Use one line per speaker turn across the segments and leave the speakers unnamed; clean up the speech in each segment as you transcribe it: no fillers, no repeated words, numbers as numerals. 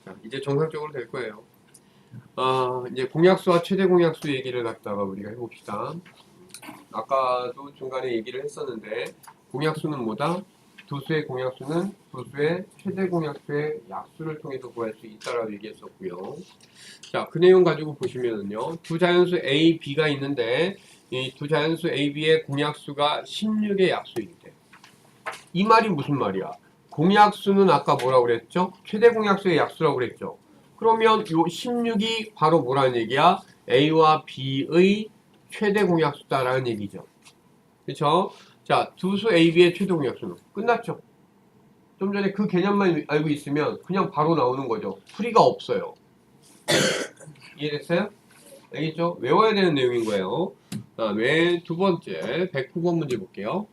자, 이제 정상적으로 될 거예요. 이제 공약수와 최대 공약수 얘기를 갖다가 우리가 해봅시다. 아까도 중간에 얘기를 했었는데, 공약수는 뭐다? 두수의 공약수는 두수의 최대 공약수의 약수를 통해서 구할 수 있다라고 얘기했었고요. 자, 그 내용 가지고 보시면은요, 두 자연수 A, B가 있는데, 이 두 자연수 A, B의 공약수가 16의 약수일 때. 이 말이 무슨 말이야? 공약수는 아까 뭐라고 그랬죠? 최대 공약수의 약수라고 그랬죠? 그러면 요 16이 바로 뭐라는 얘기야? A와 B의 최대 공약수다라는 얘기죠. 그쵸? 자, 두수 A, B의 최대 공약수는 끝났죠? 좀 전에 그 개념만 알고 있으면 그냥 바로 나오는 거죠. 풀이가 없어요. 이해됐어요? 알겠죠? 외워야 되는 내용인 거예요. 그 다음에 두 번째 109번 문제 볼게요.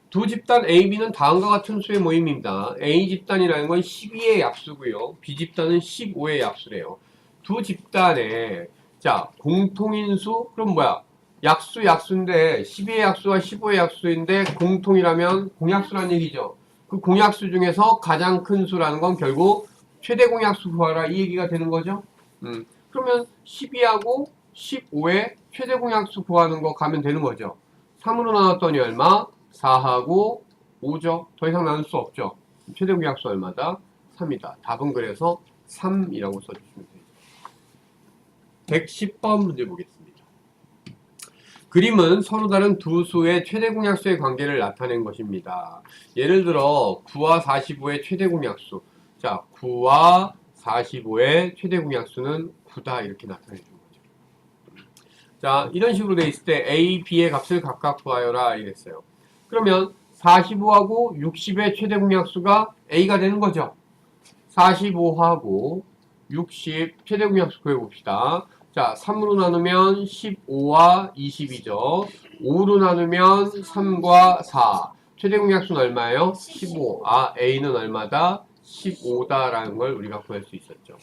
두 집단 A, B는 다음과 같은 수의 모임입니다. A 집단이라는 건 12의 약수고요. B 집단은 15의 약수래요. 두 집단의 자 공통인수 그럼 뭐야? 약수인데 12의 약수와 15의 약수인데 공통이라면 공약수란 얘기죠. 그 공약수 중에서 가장 큰 수라는 건 결국 최대 공약수 구하라 이 얘기가 되는 거죠. 그러면 12하고 15의 최대 공약수 구하는 거 가면 되는 거죠. 3으로 나눴더니 얼마? 4하고 5죠. 더 이상 나눌 수 없죠. 최대 공약수 얼마다? 3이다. 답은 그래서 3이라고 써주시면 돼요. 110번 문제 보겠습니다. 그림은 서로 다른 두 수의 최대 공약수의 관계를 나타낸 것입니다. 예를 들어 9와 45의 최대 공약수. 자, 9와 45의 최대 공약수는 9다 이렇게 나타내 준 거죠. 자, 이런 식으로 돼 있을 때 A, B의 값을 각각 구하여라 이랬어요. 그러면 45하고 60의 최대 공약수가 A가 되는 거죠. 45하고 60 최대 공약수 구해봅시다. 자, 3으로 나누면 15와 20이죠. 5로 나누면 3과 4. 최대 공약수는 얼마예요? 15. A는 얼마다? 15다라는 걸 우리가 구할 수 있었죠.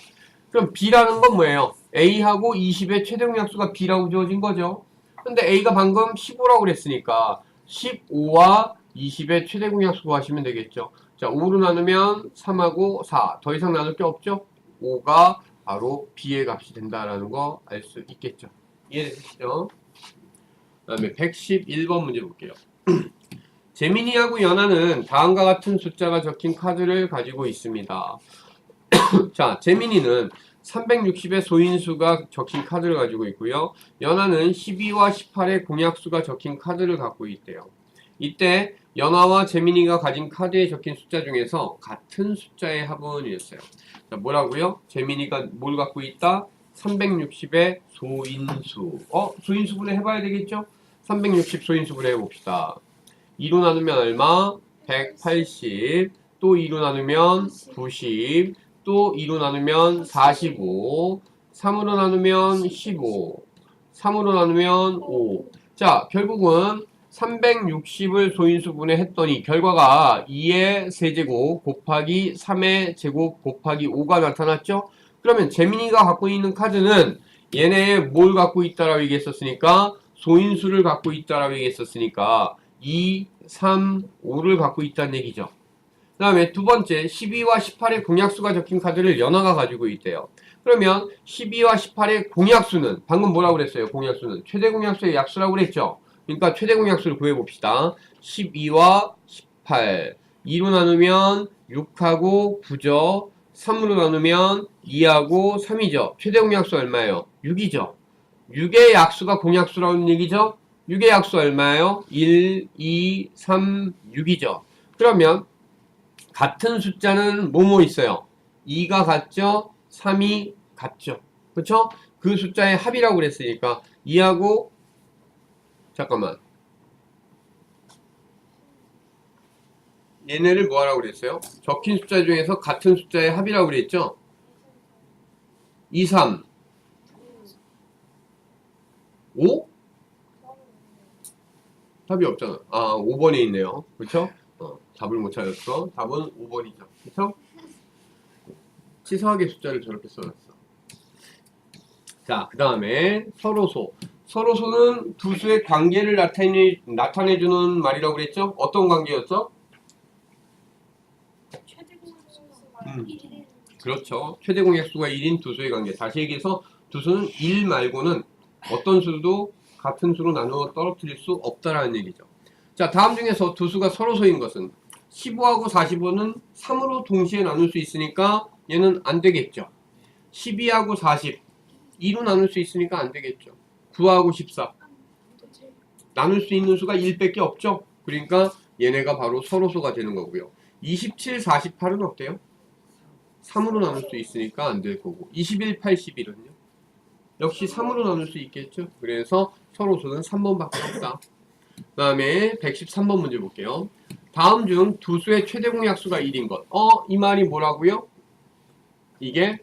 그럼 B라는 건 뭐예요? A하고 20의 최대 공약수가 B라고 주어진 거죠. 근데 A가 방금 15라고 그랬으니까 15와 20의 최대 공약수 구하시면 되겠죠. 자, 5로 나누면 3하고 4. 더 이상 나눌 게 없죠? 5가 바로 B의 값이 된다라는 거 알 수 있겠죠. 이해되시죠? 그 다음에 111번 문제 볼게요. 재민이하고 연아는 다음과 같은 숫자가 적힌 카드를 가지고 있습니다. 자, 재민이는 360의 소인수가 적힌 카드를 가지고 있고요. 연아는 12와 18의 공약수가 적힌 카드를 갖고 있대요. 이때 연아와 재민이가 가진 카드에 적힌 숫자 중에서 같은 숫자의 합은 이랬어요. 자, 뭐라고요? 재민이가 뭘 갖고 있다? 360의 소인수. 소인수분해 해봐야 되겠죠? 360 소인수분해 해봅시다. 2로 나누면 얼마? 180. 또 2로 나누면 90. 또 2로 나누면 45. 3으로 나누면 15. 3으로 나누면 5. 자, 결국은 360을 소인수분해 했더니 결과가 2의 세제곱 곱하기 3의 제곱 곱하기 5가 나타났죠? 그러면 재민이가 갖고 있는 카드는 얘네 뭘 갖고 있다라고 얘기했었으니까 소인수를 갖고 있다라고 얘기했었으니까 2, 3, 5를 갖고 있다는 얘기죠. 그 다음에 두 번째 12와 18의 공약수가 적힌 카드를 연아가 가지고 있대요. 그러면 12와 18의 공약수는 방금 뭐라고 그랬어요? 공약수는 최대 공약수의 약수라고 그랬죠? 그러니까 최대 공약수를 구해봅시다. 12와 18 2로 나누면 6하고 9죠. 3으로 나누면 2하고 3이죠. 최대 공약수 얼마예요? 6이죠. 6의 약수가 공약수라는 얘기죠. 6의 약수 얼마예요? 1, 2, 3, 6이죠. 그러면 같은 숫자는 뭐뭐 있어요? 2가 같죠? 3이 같죠? 그쵸? 그 숫자의 합이라고 그랬으니까 2하고 잠깐만 얘네를 뭐하라고 그랬어요? 적힌 숫자 중에서 같은 숫자의 합이라고 그랬죠? 2, 3 5? 답이 없잖아. 5번에 있네요. 그쵸? 답을 못 찾았어. 답은 5번이죠. 그쵸? 치사하게 숫자를 저렇게 써놨어. 자, 그 다음에 서로소. 서로소는 두 수의 관계를 나타내주는 말이라고 그랬죠? 어떤 관계였죠? 그렇죠. 최대 공약수가 1인 두수의 관계. 다시 얘기해서 두수는 1 말고는 어떤 수도 같은 수로 나누어 떨어뜨릴 수 없다라는 얘기죠. 자, 다음 중에서 두수가 서로소인 것은 15하고 45는 3으로 동시에 나눌 수 있으니까 얘는 안 되겠죠. 12하고 40 2로 나눌 수 있으니까 안 되겠죠. 9하고 14 나눌 수 있는 수가 1밖에 없죠. 그러니까 얘네가 바로 서로소가 되는 거고요. 27, 48은 어때요? 3으로 나눌 수 있으니까 안 될 거고 21, 81은요? 역시 3으로 나눌 수 있겠죠. 그래서 서로수는 3번밖에 없다. 그 다음에 113번 문제 볼게요. 다음 중 두수의 최대 공약수가 1인 것. 이 말이 뭐라고요? 이게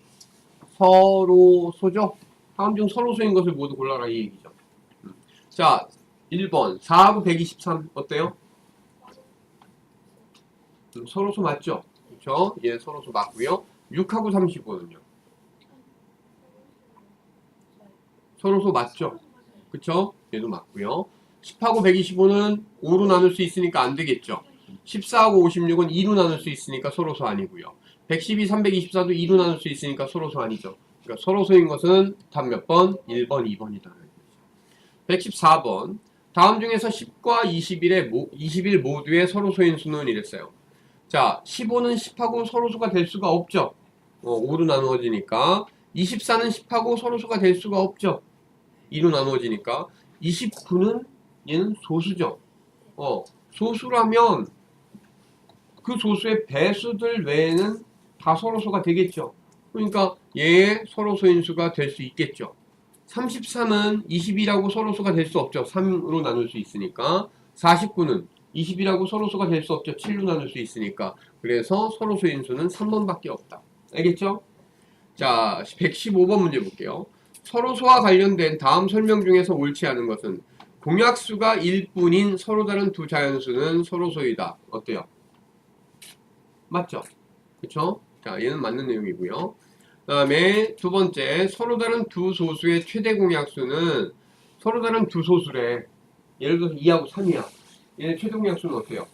서로소죠? 다음 중 서로소인 것을 모두 골라라 이 얘기죠. 자, 1번 4하고 123 어때요? 서로소 맞죠? 그렇죠? 얘 서로소 맞고요. 6하고 35는요? 서로소 맞죠? 그쵸? 얘도 맞고요. 10하고 125는 5로 나눌 수 있으니까 안 되겠죠? 14하고 56은 2로 나눌 수 있으니까 서로소 아니고요. 112, 324도 2로 나눌 수 있으니까 서로소 아니죠. 그러니까 서로소인 것은 답 몇 번? 1번, 2번이다. 114번 다음 중에서 10과 21 모두의 서로소인 수는 이랬어요. 자, 15는 10하고 서로수가 될 수가 없죠. 5로 나누어지니까 24는 10하고 서로수가 될 수가 없죠. 2로 나누어지니까 29는 얘는 소수죠. 소수라면 그 소수의 배수들 외에는 다 서로수가 되겠죠. 그러니까 얘의 서로소인 수가 될 수 있겠죠. 33은 21하고 서로수가 될 수 없죠. 3으로 나눌 수 있으니까. 49는 21하고 서로수가 될 수 없죠. 7로 나눌 수 있으니까. 그래서 서로수인 수는 3번밖에 없다. 알겠죠? 자, 115번 문제 볼게요. 서로소와 관련된 다음 설명 중에서 옳지 않은 것은 공약수가 1뿐인 서로 다른 두 자연수는 서로소이다. 어때요? 맞죠? 그쵸? 자, 얘는 맞는 내용이고요. 그 다음에 두 번째, 서로 다른 두 소수의 최대 공약수는 서로 다른 두 소수래. 예를 들어서 2하고 3이야. 얘네 최대 공약수는 어때요?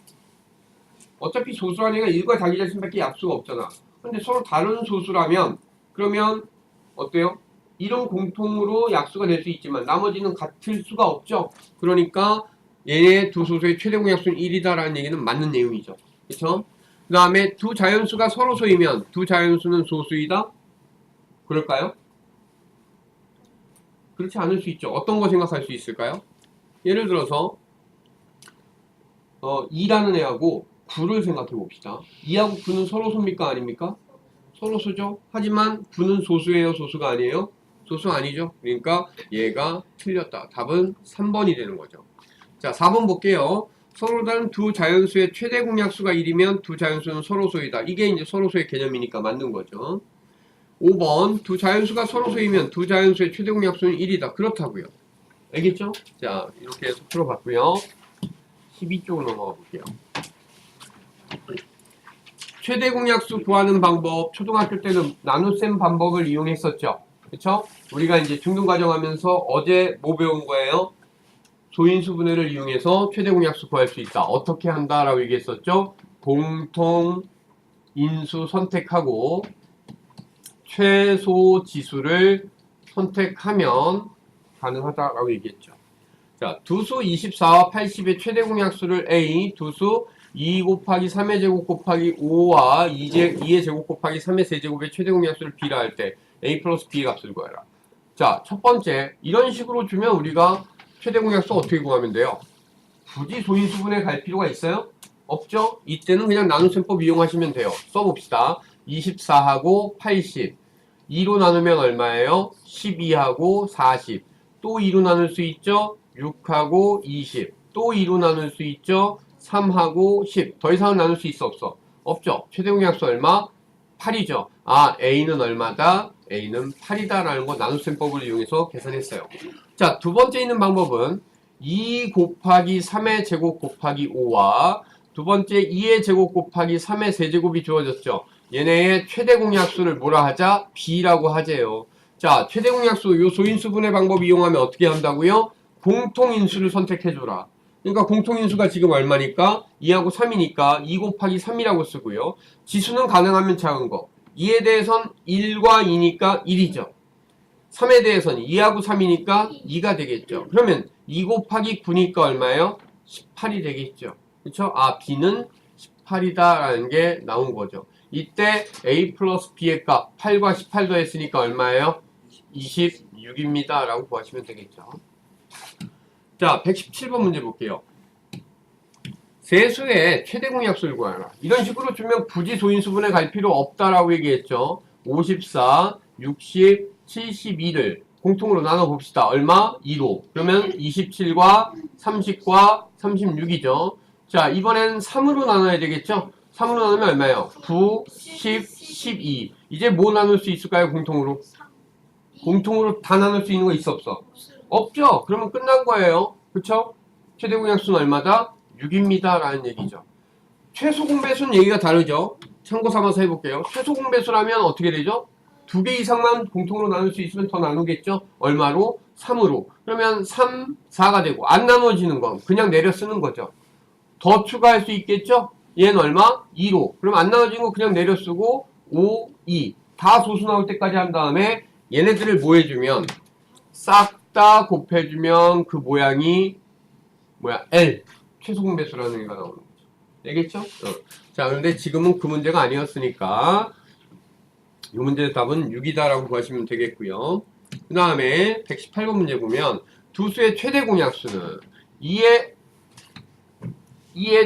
어차피 소수 안에가 1과 자기 자신밖에 약수가 없잖아. 근데 서로 다른 소수라면 그러면 어때요? 이런 공통으로 약수가 될 수 있지만 나머지는 같을 수가 없죠. 그러니까 얘네 두 소수의 최대 공약수는 1이다라는 얘기는 맞는 내용이죠. 그쵸? 그 다음에 두 자연수가 서로소이면 두 자연수는 소수이다? 그럴까요? 그렇지 않을 수 있죠. 어떤 거 생각할 수 있을까요? 예를 들어서 2라는 애하고 9를 생각해 봅시다. 2하고 9는 서로소입니까? 아닙니까? 서로소죠. 하지만 9는 소수예요? 소수가 아니에요? 소수 아니죠. 그러니까 얘가 틀렸다. 답은 3번이 되는 거죠. 자, 4번 볼게요. 서로 다른 두 자연수의 최대 공약수가 1이면 두 자연수는 서로소이다. 이게 이제 서로소의 개념이니까 맞는 거죠. 5번 두 자연수가 서로소이면 두 자연수의 최대 공약수는 1이다. 그렇다고요. 알겠죠? 자, 이렇게 해서 풀어봤고요. 12쪽으로 넘어가 볼게요. 최대 공약수 구하는 방법, 초등학교 때는 나눗셈 방법을 이용했었죠. 그쵸? 우리가 이제 중등과정 하면서 어제 뭐 배운 거예요? 소인수분해를 이용해서 최대 공약수 구할 수 있다. 어떻게 한다라고 얘기했었죠? 공통 인수 선택하고 최소 지수를 선택하면 가능하다라고 얘기했죠. 자, 두수 24와 80의 최대 공약수를 A, 두수 2 곱하기 3의 제곱 곱하기 5와 2의 제곱 곱하기 3의 세제곱의 최대 공약수를 B라 할 때 A 플러스 B의 값을 구해라. 자, 첫 번째, 이런 식으로 주면 우리가 최대 공약수 어떻게 구하면 돼요? 굳이 소인수분해 갈 필요가 있어요? 없죠? 이때는 그냥 나눗셈법 이용하시면 돼요. 써봅시다. 24하고 80. 2로 나누면 얼마예요? 12하고 40. 또 2로 나눌 수 있죠? 6하고 20. 또 2로 나눌 수 있죠? 3하고 10. 더 이상은 나눌 수 있어 없어? 없죠. 최대 공약수 얼마? 8이죠. 아, A는 얼마다? A는 8이다 라는 거 나눗셈법을 이용해서 계산했어요. 자, 두 번째 있는 방법은 2 곱하기 3의 제곱 곱하기 5와 두 번째 2의 제곱 곱하기 3의 세제곱이 주어졌죠. 얘네의 최대 공약수를 뭐라 하자? B라고 하재요. 자, 최대 공약수 요 소인수분해 방법 이용하면 어떻게 한다고요? 공통인수를 선택해줘라. 그러니까 공통인수가 지금 얼마니까? 2하고 3이니까 2 곱하기 3이라고 쓰고요. 지수는 가능하면 작은 거. 2에 대해선 1과 2니까 1이죠. 3에 대해선 2하고 3이니까 2가 되겠죠. 그러면 2 곱하기 9니까 얼마예요? 18이 되겠죠. 그렇죠? 아, b는 18이다 라는 게 나온 거죠. 이때 a 플러스 b의 값 8과 18 더했으니까 얼마예요? 26입니다 라고 구하시면 되겠죠. 자, 117번 문제 볼게요. 세수의 최대 공약수를 구하라. 이런 식으로 주면 굳이 소인수분해 갈 필요 없다라고 얘기했죠. 54, 60, 72를 공통으로 나눠봅시다. 얼마? 2로. 그러면 27과 30과 36이죠. 자, 이번엔 3으로 나눠야 되겠죠? 3으로 나누면 얼마예요? 9, 10, 12. 이제 뭐 나눌 수 있을까요? 공통으로? 공통으로 다 나눌 수 있는 거 있어 없어? 없죠? 그러면 끝난 거예요. 그쵸? 최대 공약수는 얼마다? 6입니다 라는 얘기죠. 최소 공배수는 얘기가 다르죠. 참고 삼아서 해볼게요. 최소 공배수라면 어떻게 되죠? 2개 이상만 공통으로 나눌 수 있으면 더 나누겠죠? 얼마로? 3으로. 그러면 3, 4가 되고 안 나눠지는 건 그냥 내려 쓰는 거죠. 더 추가할 수 있겠죠? 얘는 얼마? 2로. 그럼 안 나눠지는 거 그냥 내려 쓰고 5, 2. 다 소수 나올 때까지 한 다음에 얘네들을 뭐 해주면 싹 다 곱해주면 그 모양이 뭐야? L. 최소 공배수라는 얘기가 나오는 거죠. 되겠죠? 자, 그런데 지금은 그 문제가 아니었으니까 이 문제의 답은 6이다라고 구하시면 되겠고요. 그 다음에 118번 문제 보면 두 수의 최대 공약수는 2의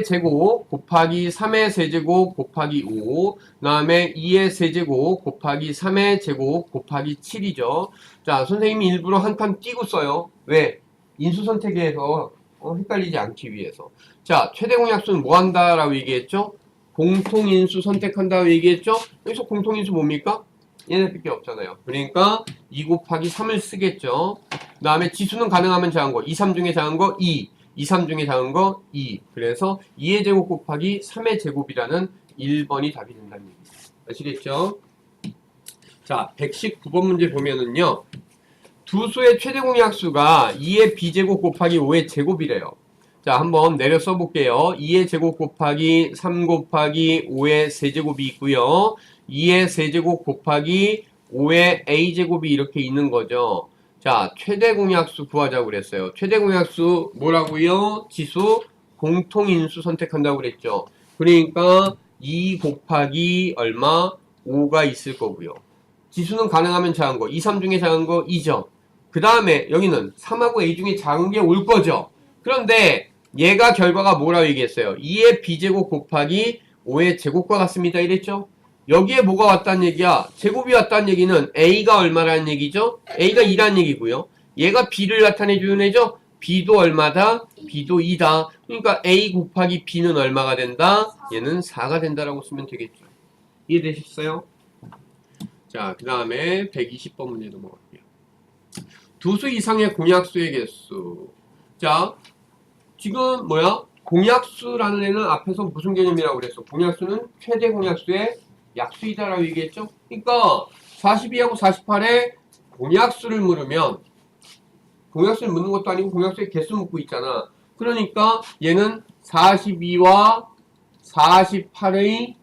제곱 곱하기 3의 세제곱 곱하기 5, 그 다음에 2의 세제곱 곱하기 3의 제곱 곱하기 7이죠. 자, 선생님이 일부러 한 칸 띄고 써요. 왜? 인수 선택에서 헷갈리지 않기 위해서. 자, 최대 공약수는 뭐 한다라고 얘기했죠? 공통인수 선택한다고 얘기했죠? 여기서 공통인수 뭡니까? 얘네밖에 없잖아요. 그러니까 2 곱하기 3을 쓰겠죠. 그 다음에 지수는 가능하면 작은 거, 2, 3 중에 작은 거 2, 2, 3 중에 작은 거 2. 그래서 2의 제곱 곱하기 3의 제곱이라는 1번이 답이 된다는 얘기죠. 아시겠죠? 자, 119번 문제 보면은요. 두 수의 최대 공약수가 2의 b제곱 곱하기 5의 제곱이래요. 자, 한번 내려 써볼게요. 2의 제곱 곱하기 3 곱하기 5의 세제곱이 있고요. 2의 세제곱 곱하기 5의 a제곱이 이렇게 있는 거죠. 자, 최대 공약수 구하자고 그랬어요. 최대 공약수 뭐라고요? 지수 공통인수 선택한다고 그랬죠. 그러니까 2 곱하기 얼마? 5가 있을 거고요. 지수는 가능하면 작은 거, 2, 3 중에 작은 거 2죠. 그 다음에 여기는 3하고 a 중에 작은 게 올 거죠. 그런데 얘가 결과가 뭐라고 얘기했어요? 2의 b제곱 곱하기 5의 제곱과 같습니다. 이랬죠? 여기에 뭐가 왔다는 얘기야? 제곱이 왔다는 얘기는 a가 얼마라는 얘기죠? a가 2라는 얘기고요. 얘가 b를 나타내주는 애죠? b도 얼마다? b도 2다. 그러니까 a 곱하기 b는 얼마가 된다? 얘는 4가 된다라고 쓰면 되겠죠. 이해되셨어요? 자, 그 다음에 120번 문제 넘어갈게요. 두 수 이상의 공약수의 개수. 자, 지금 뭐야? 공약수라는 애는 앞에서 무슨 개념이라고 그랬어? 공약수는 최대 공약수의 약수이다라고 얘기했죠? 그러니까 42하고 48에 공약수를 물으면 공약수를 묻는 것도 아니고 공약수의 개수 묻고 있잖아. 그러니까 얘는 42와 48의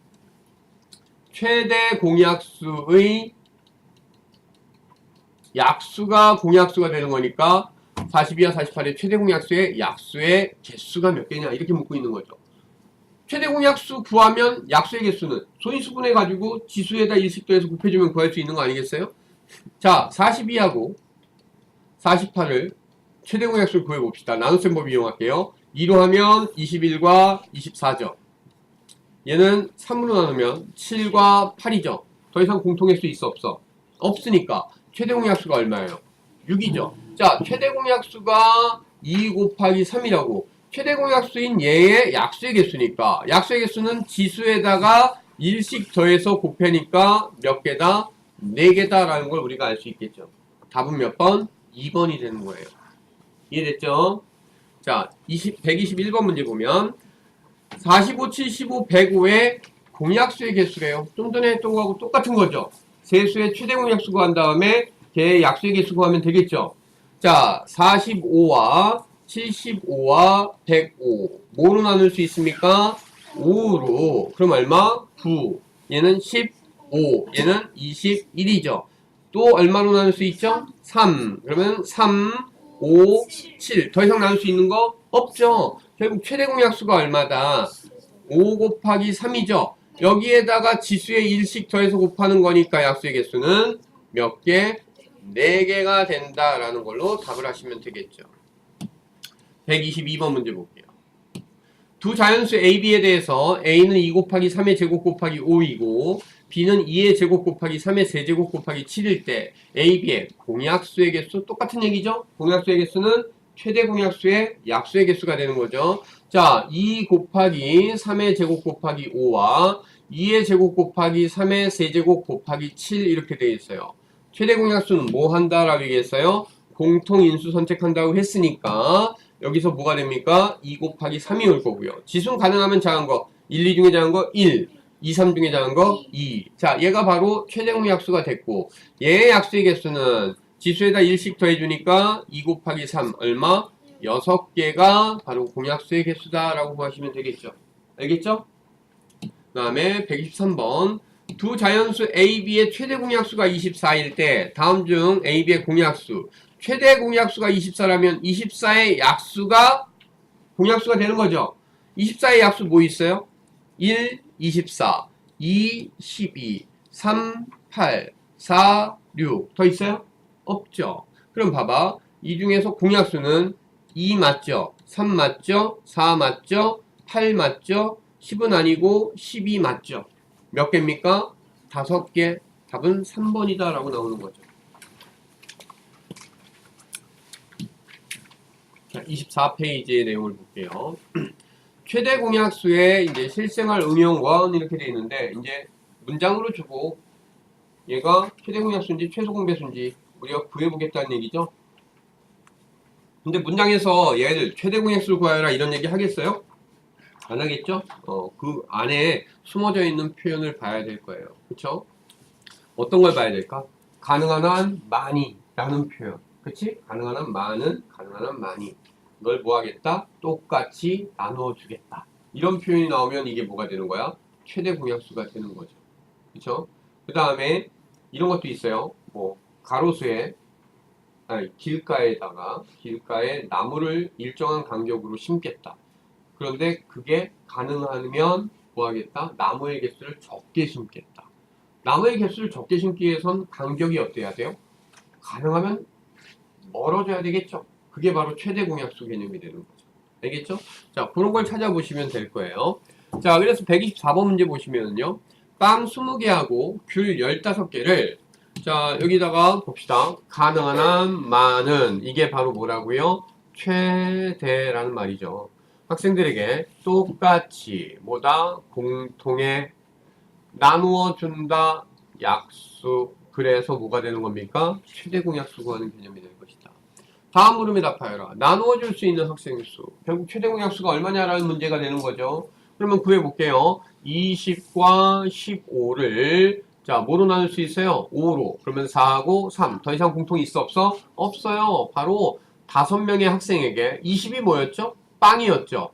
최대 공약수의 약수가 공약수가 되는 거니까 42와 48의 최대 공약수의 약수의 개수가 몇 개냐 이렇게 묻고 있는 거죠. 최대 공약수 구하면 약수의 개수는 소인수분해 가지고 지수에다 일식도해서 곱해주면 구할 수 있는 거 아니겠어요? 자, 42하고 48을 최대 공약수를 구해봅시다. 나눗셈 법 이용할게요. 2로 하면 21과 24죠. 얘는 3으로 나누면 7과 8이죠. 더 이상 공통일 수 있어 없어? 없으니까 최대 공약수가 얼마예요? 6이죠. 자, 최대 공약수가 2 곱하기 3이라고. 최대 공약수인 얘의 약수의 개수니까 약수의 개수는 지수에다가 일씩 더해서 곱해니까 몇 개다? 4개다 라는 걸 우리가 알 수 있겠죠. 답은 몇 번? 2번이 되는 거예요. 이해됐죠? 자, 121번 문제 보면 45, 75, 105의 공약수의 개수래요. 좀 전에 했던 거하고 똑같은 거죠. 세수의 최대 공약수 구한 다음에 걔의 약수의 개수 구하면 되겠죠. 자, 45와 75와 105 뭐로 나눌 수 있습니까? 5로. 그럼 얼마? 9. 얘는 10, 5. 얘는 21이죠. 또 얼마로 나눌 수 있죠? 3. 그러면 3, 5, 7. 더 이상 나눌 수 있는 거 없죠. 결국 최대 공약수가 얼마다? 5 곱하기 3이죠. 여기에다가 지수의 1씩 더해서 곱하는 거니까 약수의 개수는 몇 개? 4개가 된다라는 걸로 답을 하시면 되겠죠. 122번 문제 볼게요. 두 자연수 A, B에 대해서 A는 2 곱하기 3의 제곱 곱하기 5이고 B는 2의 제곱 곱하기 3의 세제곱 곱하기 7일 때 A, B의 공약수의 개수 똑같은 얘기죠. 공약수의 개수는 최대 공약수의 약수의 개수가 되는 거죠. 자, 2 곱하기 3의 제곱 곱하기 5와 2의 제곱 곱하기 3의 세제곱 곱하기 7 이렇게 되어 있어요. 최대 공약수는 뭐 한다라고 얘기했어요? 공통인수 선택한다고 했으니까 여기서 뭐가 됩니까? 2 곱하기 3이 올 거고요. 지수는 가능하면 작은 거 1, 2 중에 작은 거 1, 2, 3 중에 작은 거 2. 자, 얘가 바로 최대 공약수가 됐고 얘의 약수의 개수는 지수에다 1씩 더해주니까 2 곱하기 3 얼마? 6개가 바로 공약수의 개수다라고 보시면 되겠죠. 알겠죠? 그 다음에 123번 두 자연수 A, B의 최대 공약수가 24일 때 다음 중 A, B의 공약수 최대 공약수가 24라면 24의 약수가 공약수가 되는 거죠. 24의 약수 뭐 있어요? 1, 24, 2, 12, 3, 8, 4, 6. 더 있어요? 없죠. 그럼 봐봐. 이 중에서 공약수는 2 맞죠? 3 맞죠? 4 맞죠? 8 맞죠? 10은 아니고 12 맞죠? 몇 개입니까? 5개. 답은 3번이다 라고 나오는 거죠. 자, 24페이지의 내용을 볼게요. 최대 공약수의 이제 실생활 응용원 이렇게 되어 있는데 이제 문장으로 주고 얘가 최대 공약수인지 최소 공배수인지 우리가 구해보겠다는 얘기죠. 근데 문장에서 얘를 최대 공약수를 구하여라 이런 얘기 하겠어요? 안 하겠죠? 그 안에 숨어져 있는 표현을 봐야 될 거예요. 그쵸? 어떤 걸 봐야 될까? 가능한 한 많이 라는 표현. 그치? 가능한 한 많은, 가능한 한 많이. 이걸 뭐 하겠다? 똑같이 나누어 주겠다. 이런 표현이 나오면 이게 뭐가 되는 거야? 최대 공약수가 되는 거죠. 그쵸? 그 다음에 이런 것도 있어요. 뭐 가로수에 길가에 나무를 일정한 간격으로 심겠다. 그런데 그게 가능하면 뭐 하겠다? 나무의 개수를 적게 심겠다. 나무의 개수를 적게 심기 위해선 간격이 어때야 돼요? 가능하면 멀어져야 되겠죠. 그게 바로 최대 공약수 개념이 되는 거죠. 알겠죠? 자, 그런 걸 찾아보시면 될 거예요. 자, 그래서 124번 문제 보시면요. 빵 20개하고 귤 15개를 자, 여기다가 봅시다. 가능한 한 많은 이게 바로 뭐라고요? 최대라는 말이죠. 학생들에게 똑같이 뭐다? 공통의 나누어 준다 약수. 그래서 뭐가 되는 겁니까? 최대 공약수 구하는 개념이 되는 것이다. 다음 물음에 답하여라. 나누어 줄 수 있는 학생 수. 결국 최대 공약수가 얼마냐라는 문제가 되는 거죠. 그러면 구해볼게요. 20과 15를 자, 뭐로 나눌 수 있어요? 5로. 그러면 4하고 3. 더 이상 공통이 있어 없어? 없어요. 바로 5명의 학생에게 20이 뭐였죠? 빵이었죠.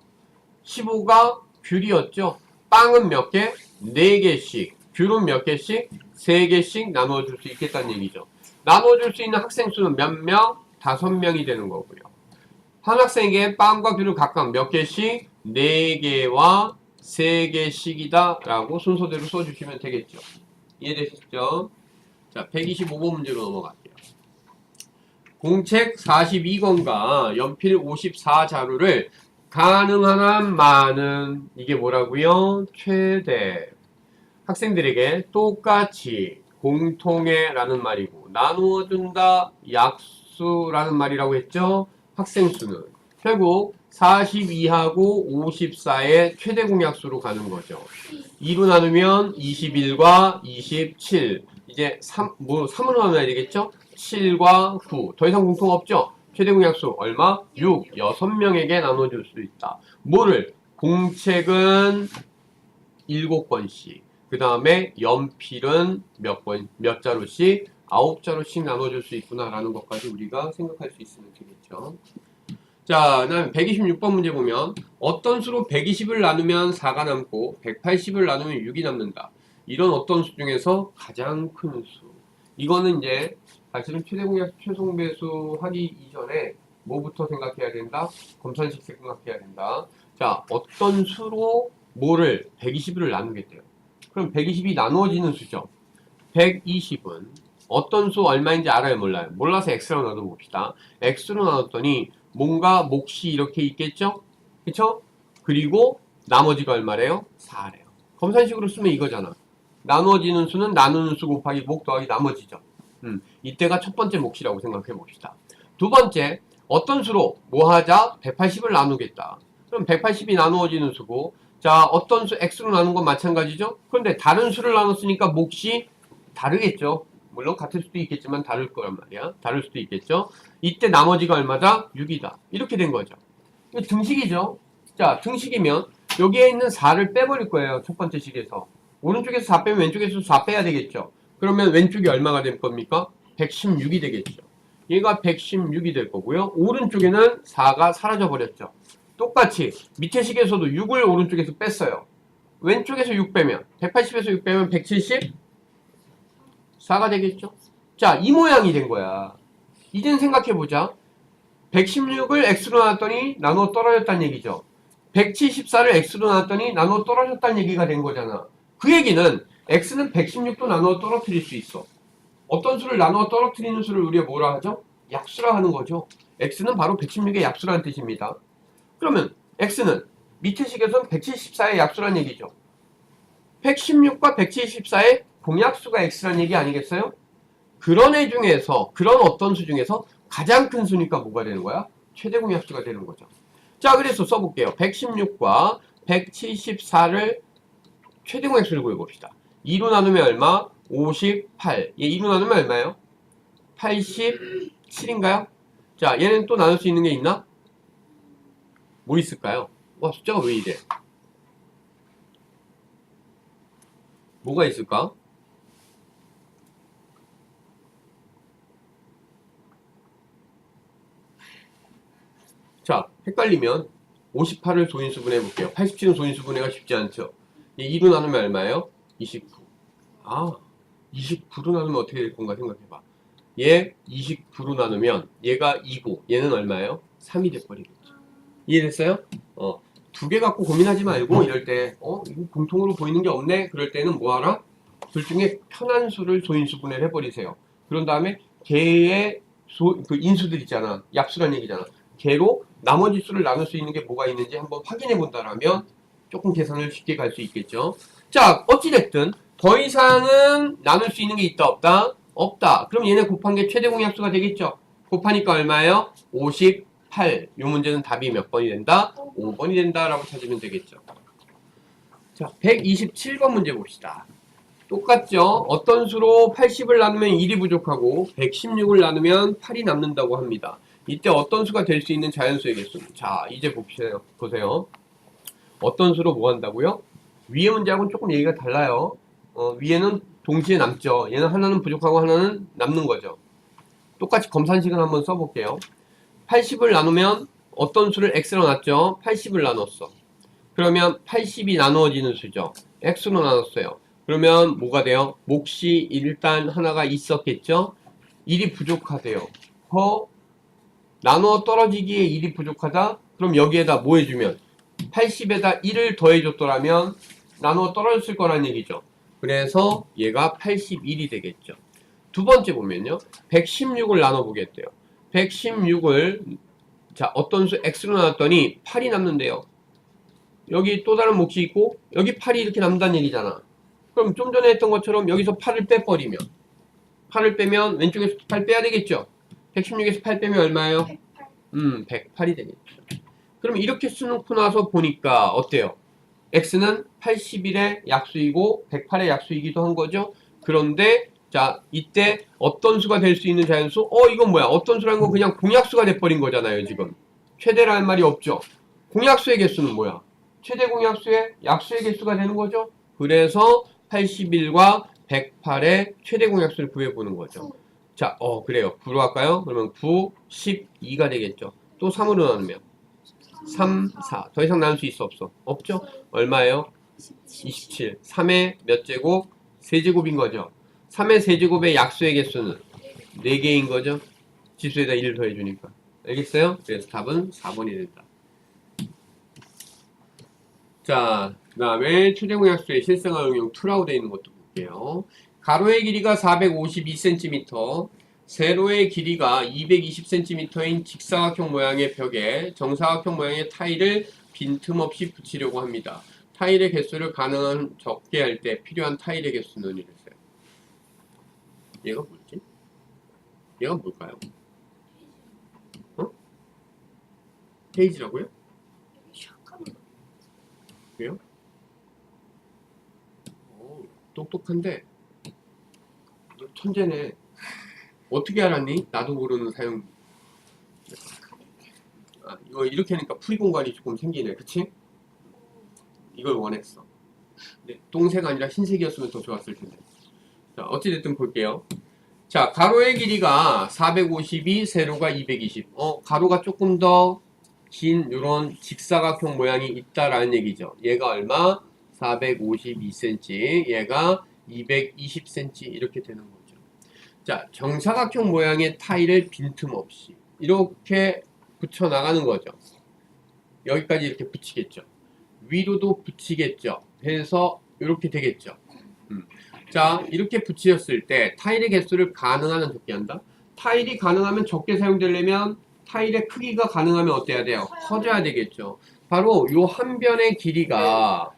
15가 귤이었죠. 빵은 몇 개? 4개씩. 귤은 몇 개씩? 3개씩 나누어 줄 수 있겠다는 얘기죠. 나누어 줄 수 있는 학생 수는 몇 명? 5명이 되는 거고요. 한 학생에게 빵과 귤을 각각 몇 개씩? 4개와 3개씩이다 라고 순서대로 써주시면 되겠죠. 이해되셨죠? 자, 125번 문제로 넘어갈게요. 공책 42권과 연필 54자루를 가능한 한 많은 이게 뭐라고요? 최대 학생들에게 똑같이 공통의 라는 말이고 나누어 준다 약수라는 말이라고 했죠? 학생수는 결국 42하고 54의 최대 공약수로 가는 거죠. 2로 나누면 21과 27 이제 3으로 나눠야 되겠죠? 7과 9 더 이상 공통 없죠? 최대 공약수 얼마? 6 6명에게 나눠줄 수 있다. 뭐를? 공책은 7권씩 그 다음에 연필은 몇 자루씩? 9자루씩 나눠줄 수 있구나 라는 것까지 우리가 생각할 수 있으면 되겠죠. 자, 그 다음에 126번 문제 보면 어떤 수로 120을 나누면 4가 남고 180을 나누면 6이 남는다. 이런 어떤 수 중에서 가장 큰 수. 이거는 이제 사실은 최대 공약수, 최소 배수 하기 이전에 뭐부터 생각해야 된다? 검산식 생각해야 된다. 자, 어떤 수로 뭐를 120을 나누겠대요. 그럼 120이 나누어지는 수죠. 120은 어떤 수 얼마인지 알아요, 몰라요? 몰라서 x로 나눠봅시다. x로 나눴더니 뭔가 몫이 이렇게 있겠죠? 그쵸? 그리고 나머지가 얼마래요? 4래요. 검산식으로 쓰면 이거잖아. 나누어지는 수는 나누는 수 곱하기 몫 더하기 나머지죠. 이때가 첫 번째 몫이라고 생각해 봅시다. 두 번째, 어떤 수로 뭐 하자? 180을 나누겠다. 그럼 180이 나누어지는 수고, 자, 어떤 수 x로 나눈 건 마찬가지죠? 그런데 다른 수를 나눴으니까 몫이 다르겠죠. 물론 같을 수도 있겠지만 다를 거란 말이야. 다를 수도 있겠죠. 이때 나머지가 얼마다? 6이다. 이렇게 된 거죠. 이거 등식이죠. 자, 등식이면 여기에 있는 4를 빼버릴 거예요. 첫 번째 식에서. 오른쪽에서 4 빼면 왼쪽에서 4 빼야 되겠죠. 그러면 왼쪽이 얼마가 될 겁니까? 116이 되겠죠. 얘가 116이 될 거고요. 오른쪽에는 4가 사라져 버렸죠. 똑같이 밑에 식에서도 6을 오른쪽에서 뺐어요. 왼쪽에서 6 빼면 180에서 6 빼면 174가 되겠죠. 자, 이 모양이 된 거야. 이젠 생각해보자. 116을 x로 나눴더니 나눠 떨어졌다는 얘기죠. 174를 x로 나눴더니 나눠 떨어졌다는 얘기가 된 거잖아. 그 얘기는 x는 116도 나누어 떨어뜨릴 수 있어. 어떤 수를 나누어 떨어뜨리는 수를 우리가 뭐라 하죠? 약수라 하는 거죠. x는 바로 116의 약수라는 뜻입니다. 그러면 x는 밑에 식에서는 174의 약수란 얘기죠. 116과 174의 공약수가 x란 얘기 아니겠어요? 그런 애 중에서, 그런 어떤 수 중에서 가장 큰 수니까 뭐가 되는 거야? 최대 공약수가 되는 거죠. 자, 그래서 써볼게요. 116과 174를 최대 공약수를 구해봅시다. 2로 나누면 얼마? 58. 얘 2로 나누면 얼마예요? 87인가요? 자, 얘는 또 나눌 수 있는 게 있나? 뭐 있을까요? 와, 숫자가 왜 이래? 뭐가 있을까? 자, 헷갈리면 58을 소인수분해 해볼게요. 87은 소인수분해가 쉽지 않죠? 이 2로 나누면 얼마예요? 29. 아, 29로 나누면 어떻게 될 건가 생각해봐. 얘 29로 나누면 얘가 2고 얘는 얼마예요? 3이 돼버리겠죠. 이해됐어요? 두 개 갖고 고민하지 말고 이럴 때 이거 공통으로 보이는 게 없네? 그럴 때는 뭐하라? 둘 중에 편한 수를 소인수분해를 해버리세요. 그런 다음에 걔의 그 인수들 있잖아. 약수란 얘기잖아. 걔로 나머지 수를 나눌 수 있는 게 뭐가 있는지 한번 확인해 본다라면 조금 계산을 쉽게 갈 수 있겠죠. 자, 어찌됐든 더 이상은 나눌 수 있는 게 있다 없다? 없다. 그럼 얘네 곱한 게 최대 공약수가 되겠죠. 곱하니까 얼마예요? 58. 이 문제는 답이 몇 번이 된다? 5번이 된다라고 찾으면 되겠죠. 자, 127번 문제 봅시다. 똑같죠? 어떤 수로 80을 나누면 1이 부족하고 116을 나누면 8이 남는다고 합니다. 이때 어떤 수가 될 수 있는 자연수의 개수입니다. 자, 이제 보세요. 어떤 수로 뭐 한다고요? 위의 문제하고는 조금 얘기가 달라요. 위에는 동시에 남죠. 얘는 하나는 부족하고 하나는 남는 거죠. 똑같이 검산식을 한번 써볼게요. 80을 나누면 어떤 수를 x로 놨죠? 80을 나눴어. 그러면 80이 나누어지는 수죠. x로 나눴어요. 그러면 뭐가 돼요? 몫이 일단 하나가 있었겠죠? 1이 부족하대요. 나누어 떨어지기에 1이 부족하다? 그럼 여기에다 뭐 해주면? 80에다 1을 더해줬더라면 나누어 떨어졌을 거란 얘기죠. 그래서 얘가 81이 되겠죠. 두 번째 보면요. 116을 나눠보겠대요. 116을 자 어떤 수 x로 나눴더니 8이 남는데요. 여기 또 다른 몫이 있고 여기 8이 이렇게 남는다는 얘기잖아. 그럼 좀 전에 했던 것처럼 여기서 8을 빼버리면 8을 빼면 왼쪽에서 8 빼야 되겠죠. 116에서 8 빼면 얼마예요? 108이 되겠죠. 그럼 이렇게 쓰놓고 나서 보니까 어때요? x는 81의 약수이고 108의 약수이기도 한 거죠. 그런데 자 이때 어떤 수가 될 수 있는 자연수? 이건 뭐야? 어떤 수라는 건 그냥 공약수가 돼버린 거잖아요. 지금 최대라는 말이 없죠. 공약수의 개수는 뭐야? 최대 공약수의 약수의 개수가 되는 거죠. 그래서 81과 108의 최대 공약수를 구해보는 거죠. 자, 그래요. 9로 할까요? 그러면 9, 12가 되겠죠. 또 3으로 나누면 3, 4. 더 이상 나눌 수 있어 없어? 없죠? 얼마예요? 27. 3의 몇 제곱? 세제곱인 거죠. 3의 세제곱의 약수의 개수는 4개인 거죠. 지수에다 1을 더해주니까. 알겠어요? 그래서 답은 4번이 된다. 자, 그 다음에 최대공약수의 실생활 응용 2라고 되어 있는 것도 볼게요. 가로의 길이가 452cm, 세로의 길이가 220cm인 직사각형 모양의 벽에 정사각형 모양의 타일을 빈틈없이 붙이려고 합니다. 타일의 개수를 가능한 적게 할 때 필요한 타일의 개수는 이랬어요. 얘가 뭐지? 얘가 뭘까요? 페이지라고요? 그래요? 똑똑한데 너 천재네. 어떻게 알았니? 나도 모르는 사용. 이거 이렇게 하니까 풀이 공간이 조금 생기네. 그치? 이걸 원했어. 근데 동색 아니라 흰색이었으면 더 좋았을 텐데. 자, 어찌됐든 볼게요. 자, 가로의 길이가 452, 세로가 220. 가로가 조금 더 긴 이런 직사각형 모양이 있다라는 얘기죠. 얘가 얼마? 452cm, 얘가 220cm 이렇게 되는 거죠. 자, 정사각형 모양의 타일을 빈틈없이 이렇게 붙여 나가는 거죠. 여기까지 이렇게 붙이겠죠. 위로도 붙이겠죠. 해서 이렇게 되겠죠. 자, 이렇게 붙이셨을 때 타일의 개수를 가능한 한 적게 한다. 타일이 가능하면 적게 사용되려면 타일의 크기가 가능하면 어때야 돼요? 커져야 되겠죠. 바로 요 한 변의 길이가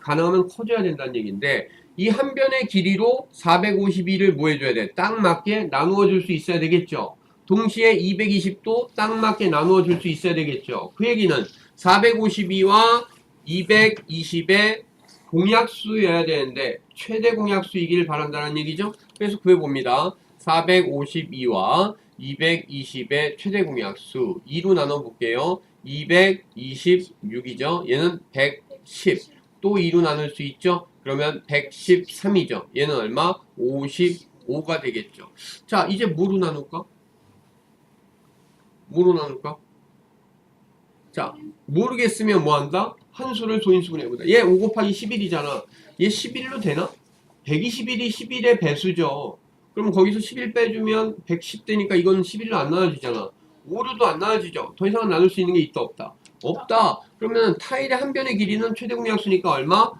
가능하면 커져야 된다는 얘기인데 이 한 변의 길이로 452를 뭐 해줘야 돼? 딱 맞게 나누어 줄 수 있어야 되겠죠. 동시에 220도 딱 맞게 나누어 줄 수 있어야 되겠죠. 그 얘기는 452와 220의 공약수여야 되는데 최대 공약수이길 바란다는 얘기죠. 그래서 구해봅니다. 452와 220의 최대 공약수 2로 나눠볼게요. 226이죠. 얘는 110. 또 2로 나눌 수 있죠. 그러면 113이죠. 얘는 얼마? 55가 되겠죠. 자, 이제 뭐로 나눌까? 뭐로 나눌까? 자, 모르겠으면 뭐 한다? 한수를 소인수분해 해보자. 얘 5 곱하기 11이잖아. 얘 11로 되나? 121이 11의 배수죠. 그럼 거기서 11 빼주면 110 되니까 이건 11로 안 나눠지잖아. 5로도 안 나눠지죠. 더 이상 나눌 수 있는 게 있다 없다? 없다. 그러면 타일의 한 변의 길이는 최대 공약수니까 얼마?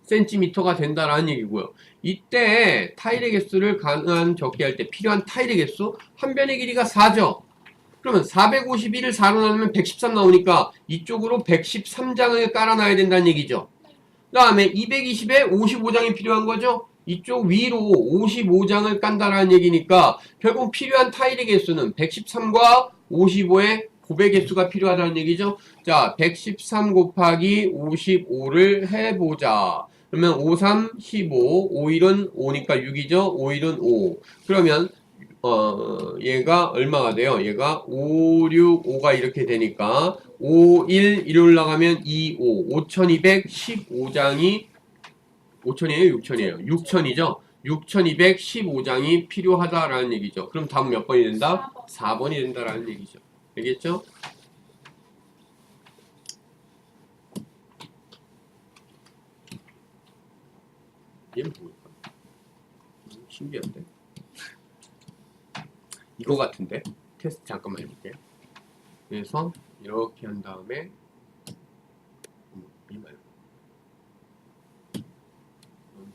4cm가 된다라는 얘기고요. 이때 타일의 개수를 가능한 적게 할 때 필요한 타일의 개수 한 변의 길이가 4죠. 그러면 451을 4로 나누면 113 나오니까 이쪽으로 113장을 깔아놔야 된다는 얘기죠. 그 다음에 220에 55장이 필요한 거죠. 이쪽 위로 55장을 깐다라는 얘기니까 결국 필요한 타일의 개수는 113과 55의 곱의 개수가 필요하다는 얘기죠. 자, 113 곱하기 55를 해보자. 그러면 5, 3, 15, 5일은 5니까 6이죠. 5일은 5. 그러면 얘가 얼마가 돼요? 얘가 5, 6, 5가 이렇게 되니까 5, 1, 1 올라가면 2, 5, 5215장이 5천이에요? 6천이에요? 6천이죠? 6215장이 필요하다라는 얘기죠. 그럼 답은 몇 번이 된다? 4번이 된다라는 얘기죠. 알겠죠? 얘는 뭘까? 신기한데? 이거 같은데? 테스트 잠깐만 해볼게요. 그래서 이렇게 한 다음에 이 말고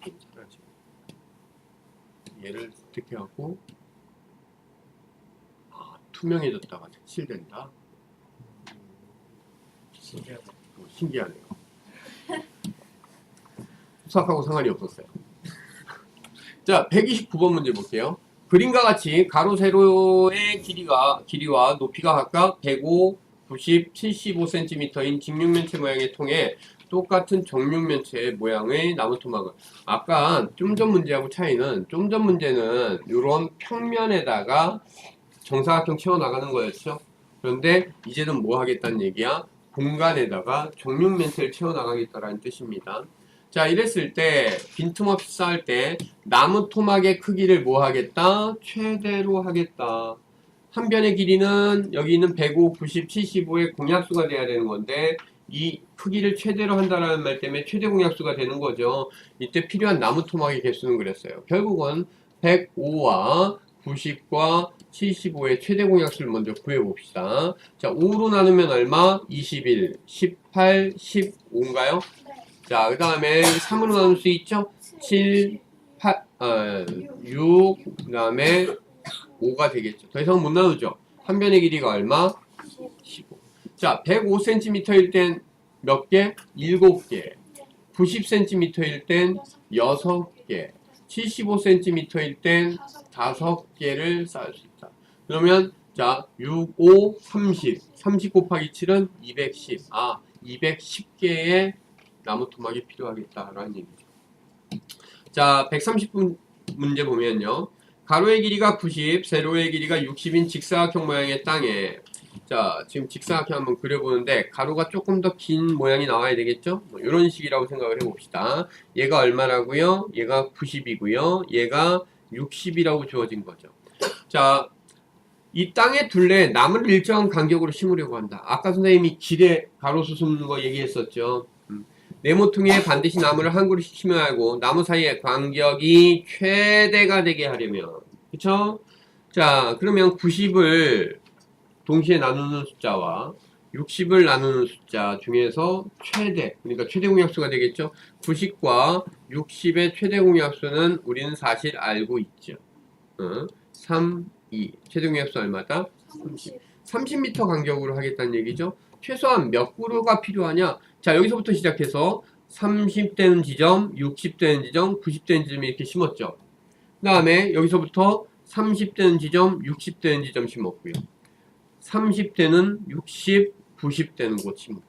좀 사라지. 얘를 선택해갖고 투명해졌다가 색칠된다. 신기하네요. 수학하고 상관이 없었어요. 자, 129번 문제 볼게요. 그림과 같이 가로 세로의 길이와 높이가 각각 105, 90, 75cm인 직육면체 모양의 통에 똑같은 정육면체 모양의 나무 토막을 아까 좀 전 문제하고 차이는 좀 전 문제는 이런 평면에다가 정사각형 채워나가는 거였죠. 그런데 이제는 뭐 하겠다는 얘기야? 공간에다가 정육면체를 채워나가겠다라는 뜻입니다. 자, 이랬을 때 빈틈없이 쌓을 때 나무 토막의 크기를 뭐 하겠다? 최대로 하겠다. 한 변의 길이는 여기 있는 105, 90, 75의 공약수가 돼야 되는 건데 이 크기를 최대로 한다는 말 때문에 최대 공약수가 되는 거죠. 이때 필요한 나무 토막의 개수는 그랬어요. 결국은 105와 90과 75의 최대 공약수를 먼저 구해봅시다. 자, 5로 나누면 얼마? 21, 18, 15인가요? 자, 그 다음에 3으로 나눌 수 있죠? 7, 8, 6, 그 다음에 5가 되겠죠. 더 이상 못 나누죠. 한 변의 길이가 얼마? 15. 자, 105cm일 땐 몇 개? 7개. 90cm일 땐 6개. 75cm일 땐 5개를 쌓을 수 있다. 그러면 자, 6, 5, 30. 30 곱하기 7은 210. 210개의 나무 토막이 필요하겠다라는 얘기죠. 자, 130분 문제 보면요. 가로의 길이가 90, 세로의 길이가 60인 직사각형 모양의 땅에, 자, 지금 직사각형 한번 그려보는데 가로가 조금 더 긴 모양이 나와야 되겠죠? 뭐 이런 식이라고 생각을 해봅시다. 얘가 얼마라고요? 얘가 90이고요. 얘가 60이라고 주어진 거죠. 자, 이 땅의 둘레에 나무를 일정한 간격으로 심으려고 한다. 아까 선생님이 길에 가로수 심는 거 얘기했었죠. 네모퉁이에 반드시 나무를 한 그루씩 심어야 하고 나무 사이의 간격이 최대가 되게 하려면, 그쵸? 자, 그러면 90을 동시에 나누는 숫자와 60을 나누는 숫자 중에서 최대, 그러니까 최대 공약수가 되겠죠? 90과 60의 최대 공약수는 우리는 사실 알고 있죠. 3, 2. 최대 공약수 얼마다? 30. 30m 간격으로 하겠다는 얘기죠. 최소한 몇 그루가 필요하냐? 자, 여기서부터 시작해서 30되는 지점, 60되는 지점, 90되는 지점 이렇게 심었죠. 그 다음에 여기서부터 30되는 지점, 60되는 지점 심었고요. 30대는 60, 90대는 곳 심고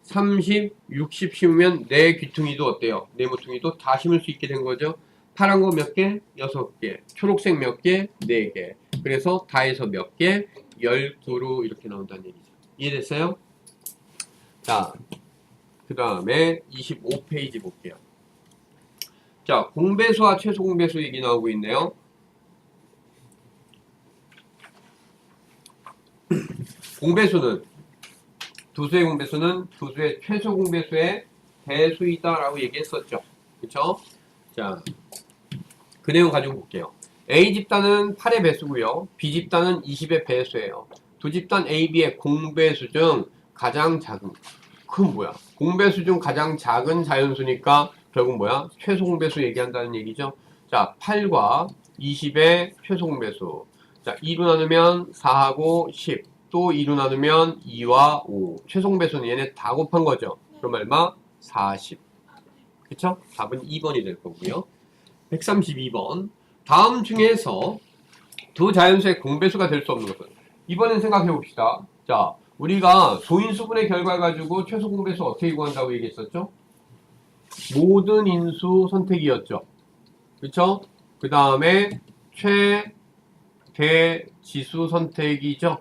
30, 60 심으면 네 귀퉁이도 어때요? 네 모퉁이도 다 심을 수 있게 된 거죠. 파란 거 몇 개? 6개. 초록색 몇 개? 4개. 그래서 다 해서 몇 개? 12그루 이렇게 나온다는 얘기죠. 이해됐어요? 자, 그 다음에 25페이지 볼게요. 자, 공배수와 최소 공배수 얘기 나오고 있네요. 공배수는 두수의 공배수는 두수의 최소 공배수의 배수이다라고 얘기했었죠. 그쵸? 자, 그 내용 가지고 볼게요. A 집단은 8의 배수고요. B 집단은 20의 배수예요. 두 집단 A, B의 공배수 중 가장 작은, 그건 뭐야? 공배수 중 가장 작은 자연수니까 결국 뭐야? 최소 공배수 얘기한다는 얘기죠. 자, 8과 20의 최소 공배수. 자, 2로 나누면 4하고 10. 또 2로 나누면 2와 5. 최소 공배수는 얘네 다 곱한 거죠. 그럼 얼마? 40. 그쵸? 답은 2번이 될 거고요. 132번. 다음 중에서 두 자연수의 공배수가 될 수 없는 것은? 이번엔 생각해 봅시다. 자, 우리가 소인수분의 결과 가지고 최소 공배수 어떻게 구한다고 얘기했었죠? 모든 인수 선택이었죠. 그쵸? 그 다음에 최대 지수 선택이죠.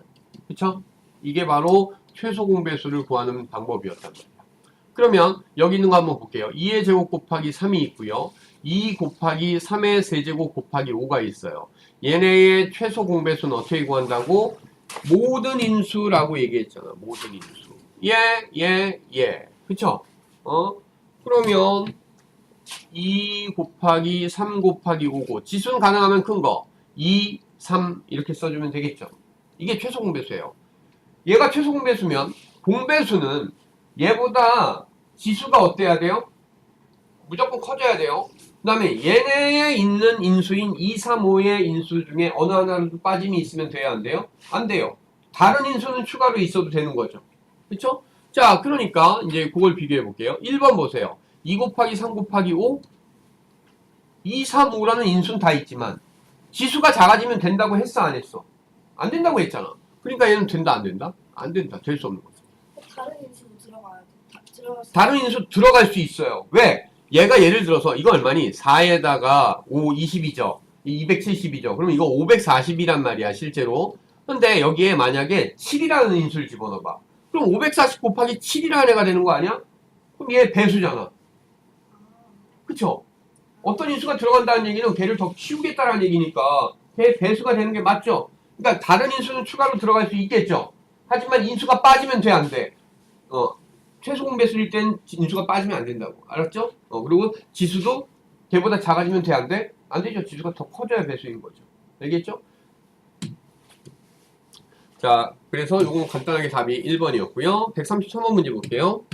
그쵸? 이게 바로 최소 공배수를 구하는 방법이었단 말이에요. 그러면 여기 있는 거 한번 볼게요. 2의 제곱 곱하기 3이 있고요. 2 곱하기 3의 세제곱 곱하기 5가 있어요. 얘네의 최소 공배수는 어떻게 구한다고? 모든 인수라고 얘기했잖아. 모든 인수. 예. 그쵸? 그러면 2 곱하기 3 곱하기 5고 지수는 가능하면 큰 거 2, 3 이렇게 써주면 되겠죠. 이게 최소 공배수예요. 얘가 최소 공배수면 공배수는 얘보다 지수가 어때야 돼요? 무조건 커져야 돼요. 그 다음에 얘네에 있는 인수인 2, 3, 5의 인수 중에 어느 하나라도 빠짐이 있으면 돼야 안 돼요? 안 돼요. 다른 인수는 추가로 있어도 되는 거죠. 그쵸? 자, 그러니까 이제 그걸 비교해 볼게요. 1번 보세요. 2 곱하기 3 곱하기 5 2, 3, 5라는 인수는 다 있지만 지수가 작아지면 된다고 했어 안 했어? 안 된다고 했잖아. 그러니까 얘는 된다 안 된다? 안 된다. 될 수 없는 거죠.
다른 인수로 들어가야 돼.
다른 인수 들어갈 수 있어요. 왜? 얘가 예를 들어서 이거 얼마니? 4에다가 5, 20이죠. 270이죠. 그럼 이거 540이란 말이야 실제로. 근데 여기에 만약에 7이라는 인수를 집어넣어봐. 그럼 540 곱하기 7이라는 애가 되는 거 아니야? 그럼 얘 배수잖아. 그쵸? 어떤 인수가 들어간다는 얘기는 걔를 더 키우겠다는 얘기니까 걔 배수가 되는 게 맞죠? 그러니까 다른 인수는 추가로 들어갈 수 있겠죠? 하지만 인수가 빠지면 돼, 안 돼? 최소 공배수일 땐 인수가 빠지면 안 된다고. 알았죠? 그리고 지수도 걔보다 작아지면 돼, 안 돼? 안 되죠. 지수가 더 커져야 배수인 거죠. 알겠죠? 자, 그래서 요건 간단하게 답이 1번이었고요. 133번 문제 볼게요.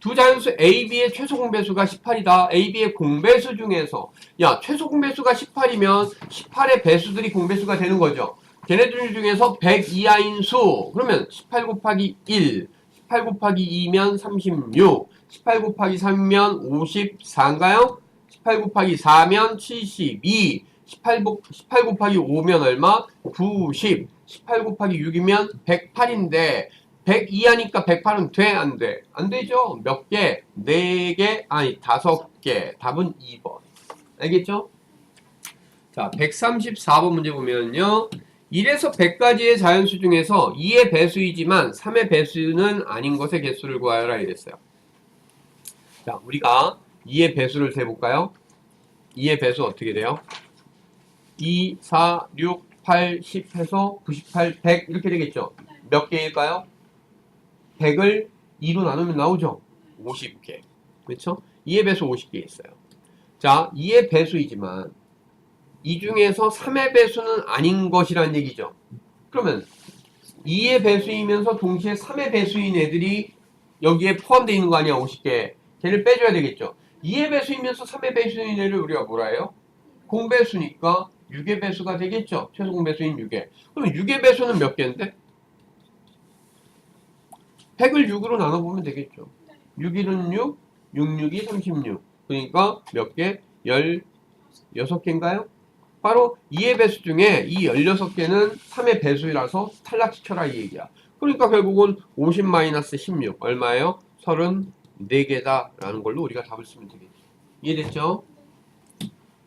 두 자연수 A, B의 최소 공배수가 18이다. A, B의 공배수 중에서 야, 최소 공배수가 18이면 18의 배수들이 공배수가 되는 거죠. 걔네들 중에서 100 이하인 수. 그러면 18 곱하기 1, 18 곱하기 2면 36, 18 곱하기 3면 54인가요? 18 곱하기 4면 72, 18 곱하기 5면 얼마? 90, 18 곱하기 6이면 108인데 100 이하니까 108은 돼? 안 돼? 안 되죠? 몇 개? 4개? 아니 5개. 답은 2번. 알겠죠? 자, 134번 문제 보면요. 1에서 100까지의 자연수 중에서 2의 배수이지만 3의 배수는 아닌 것의 개수를 구하여라 이랬어요. 자, 우리가 2의 배수를 세볼까요? 2의 배수 어떻게 돼요? 2, 4, 6, 8, 10 해서 98, 100 이렇게 되겠죠? 몇 개일까요? 100을 2로 나누면 나오죠? 50개. 그렇죠? 2의 배수 50개 있어요. 자, 2의 배수이지만 이 중에서 3의 배수는 아닌 것이란 얘기죠. 그러면 2의 배수이면서 동시에 3의 배수인 애들이 여기에 포함되어 있는 거 아니야, 50개. 걔를 빼줘야 되겠죠. 2의 배수이면서 3의 배수인 애를 우리가 뭐라 해요? 공배수니까 6의 배수가 되겠죠. 최소 공배수인 6의. 그럼 6의 배수는 몇 개인데? 100을 6으로 나눠보면 되겠죠. 6, 1은 6, 6, 6이 36. 그러니까 몇 개? 16개인가요? 바로 2의 배수 중에 이 16개는 3의 배수라서 탈락시켜라 이 얘기야. 그러니까 결국은 50-16 얼마예요? 34개다 라는 걸로 우리가 답을 쓰면 되겠죠. 이해됐죠?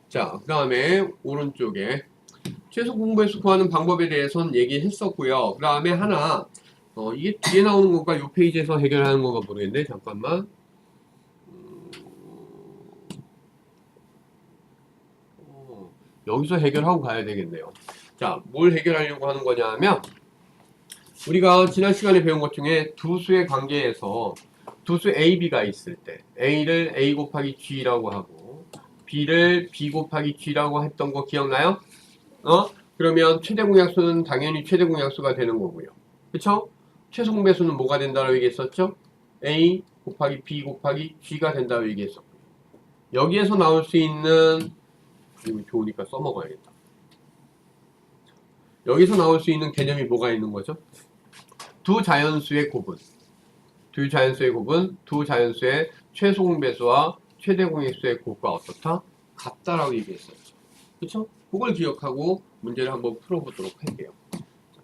자, 그 다음에 오른쪽에 최소 공배수 구하는 방법에 대해서는 얘기했었고요. 그 다음에 하나 이게 뒤에 나오는 건가 이 페이지에서 해결하는 건가 모르겠는데 잠깐만. 여기서 해결하고 가야 되겠네요. 자, 뭘 해결하려고 하는 거냐 하면 우리가 지난 시간에 배운 것 중에 두 수의 관계에서 두 수 A, B가 있을 때 A를 A 곱하기 G라고 하고 B를 B 곱하기 G라고 했던 거 기억나요? 그러면 최대 공약수는 당연히 최대 공약수가 되는 거고요. 그쵸? 최소 공배수는 뭐가 된다고 얘기했었죠? A 곱하기 B 곱하기 G가 된다고 얘기했었고요. 여기에서 나올 수 있는 이거 좋으니까 써먹어야겠다. 여기서 나올 수 있는 개념이 뭐가 있는 거죠? 두 자연수의 곱은 두 자연수의 곱은 두 자연수의 최소 공배수와 최대 공약수의 곱과 어떻다? 같다라고 얘기했었죠. 그쵸? 그걸 기억하고 문제를 한번 풀어보도록 할게요.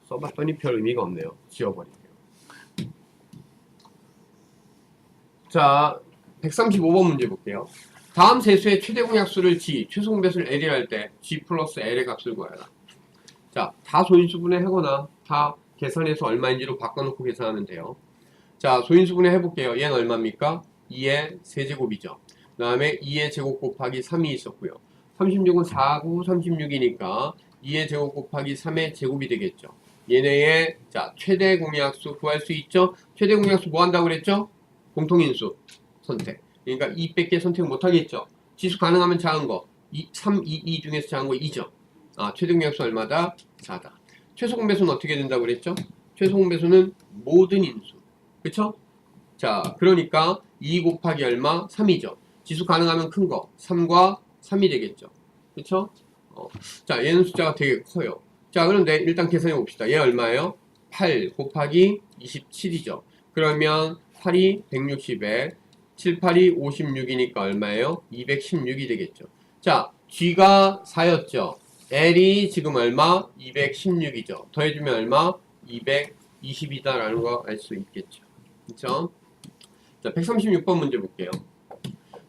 써봤더니 별 의미가 없네요. 지워버릴게요. 자, 135번 문제 볼게요. 다음 세수의 최대 공약수를 G, 최소 공배수를 L이라 할 때 G 플러스 L의 값을 구하라. 자, 다 소인수분해 하거나 다 계산해서 얼마인지로 바꿔놓고 계산하면 돼요. 자, 소인수분해 해볼게요. 얘는 얼마입니까? 2의 세제곱이죠. 그 다음에 2의 제곱 곱하기 3이 있었고요. 36은 4, 9, 36이니까 2의 제곱 곱하기 3의 제곱이 되겠죠. 얘네의 자 최대 공약수 구할 수 있죠? 최대 공약수 뭐 한다고 그랬죠? 공통인수 선택. 그러니까 2밖에 선택 못하겠죠. 지수 가능하면 작은 거 3, 2 중에서 작은 거 2죠. 최대 공약수 얼마다? 4다. 최소 공배수는 어떻게 된다고 그랬죠? 최소 공배수는 모든 인수. 그쵸? 자, 그러니까 2 곱하기 얼마? 3이죠. 지수 가능하면 큰 거 3과 3이 되겠죠. 그쵸? 자, 얘는 숫자가 되게 커요. 자, 그런데 일단 계산해 봅시다. 얘 얼마예요? 8 곱하기 27이죠. 그러면 8이 160에 7, 8이 56이니까 얼마예요? 216이 되겠죠. 자, G가 4였죠. L이 지금 얼마? 216이죠. 더해주면 얼마? 220이다라는 거 알 수 있겠죠. 그쵸? 자, 136번 문제 볼게요.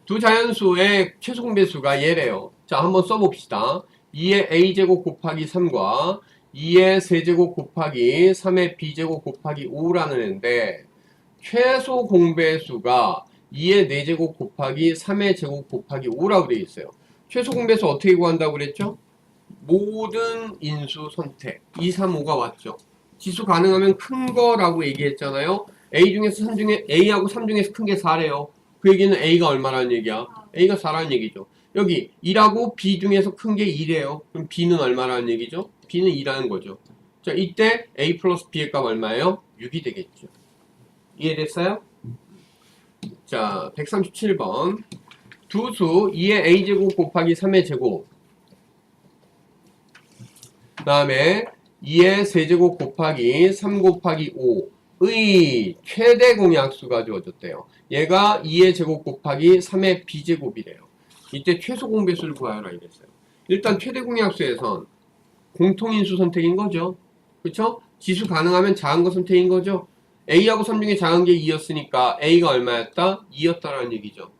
두 자연수의 최소 공배수가 얘래요. 자, 한번 써봅시다. 2의 a제곱 곱하기 3과 2의 세제곱 곱하기 3의 b제곱 곱하기 5라는 애인데 최소 공배수가 2의 4제곱 곱하기 3의 제곱 곱하기 5라고 되어 있어요. 최소 공배수 어떻게 구한다고 그랬죠? 모든 인수 선택 2, 3, 5가 왔죠. 지수 가능하면 큰 거라고 얘기했잖아요. A 중에서 3 중에 A하고 3 중에서 큰 게 4래요. 그 얘기는 A가 얼마라는 얘기야? A가 4라는 얘기죠. 여기 1하고 B 중에서 큰 게 2래요. 그럼 B는 얼마라는 얘기죠? B는 2라는 거죠. 자, 이때 A 플러스 B의 값 얼마예요? 6이 되겠죠. 이해됐어요? 자, 137번. 두 수 2의 A제곱 곱하기 3의 제곱, 그 다음에 2의 세제곱 곱하기 3 곱하기 5의 최대 공약수가 주어졌대요. 얘가 2의 제곱 곱하기 3의 b제곱이래요. 이때 최소 공배수를 구하라 이랬어요. 일단 최대 공약수에선 공통인수 선택인 거죠. 그쵸? 지수 가능하면 작은 거 선택인 거죠. A하고 3 중에 작은 게 2였으니까 A가 얼마였다? 2였다라는 얘기죠.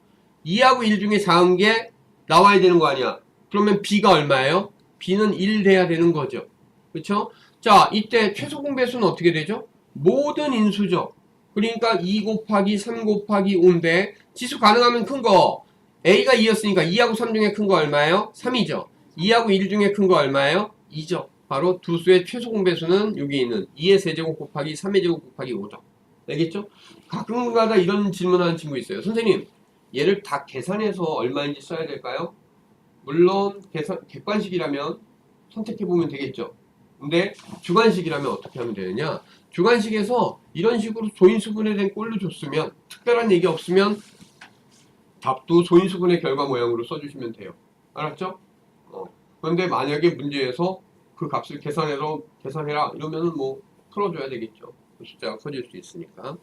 2하고 1 중에 작은 게 나와야 되는 거 아니야. 그러면 B가 얼마예요? B는 1 돼야 되는 거죠. 그쵸? 자, 이때 최소 공배수는 어떻게 되죠? 모든 인수죠. 그러니까 2 곱하기 3 곱하기 5인데 지수 가능하면 큰 거 A가 2였으니까 2하고 3 중에 큰 거 얼마예요? 3이죠. 2하고 1 중에 큰 거 얼마예요? 2죠. 바로 두 수의 최소 공배수는 여기 있는 2의 세제곱 곱하기 3의 제곱 곱하기 5죠. 알겠죠? 가끔가다 이런 질문하는 친구 있어요. 선생님, 얘를 다 계산해서 얼마인지 써야 될까요? 물론 객관식이라면 선택해보면 되겠죠. 근데 주관식이라면 어떻게 하면 되느냐? 주관식에서 이런 식으로 소인수분해 된 꼴로 줬으면, 특별한 얘기 없으면 답도 소인수분해 결과 모양으로 써주시면 돼요. 알았죠? 그런데 만약에 문제에서 그 값을 계산해라 이러면은 뭐 풀어줘야 되겠죠. 숫자가 커질 수 있으니까.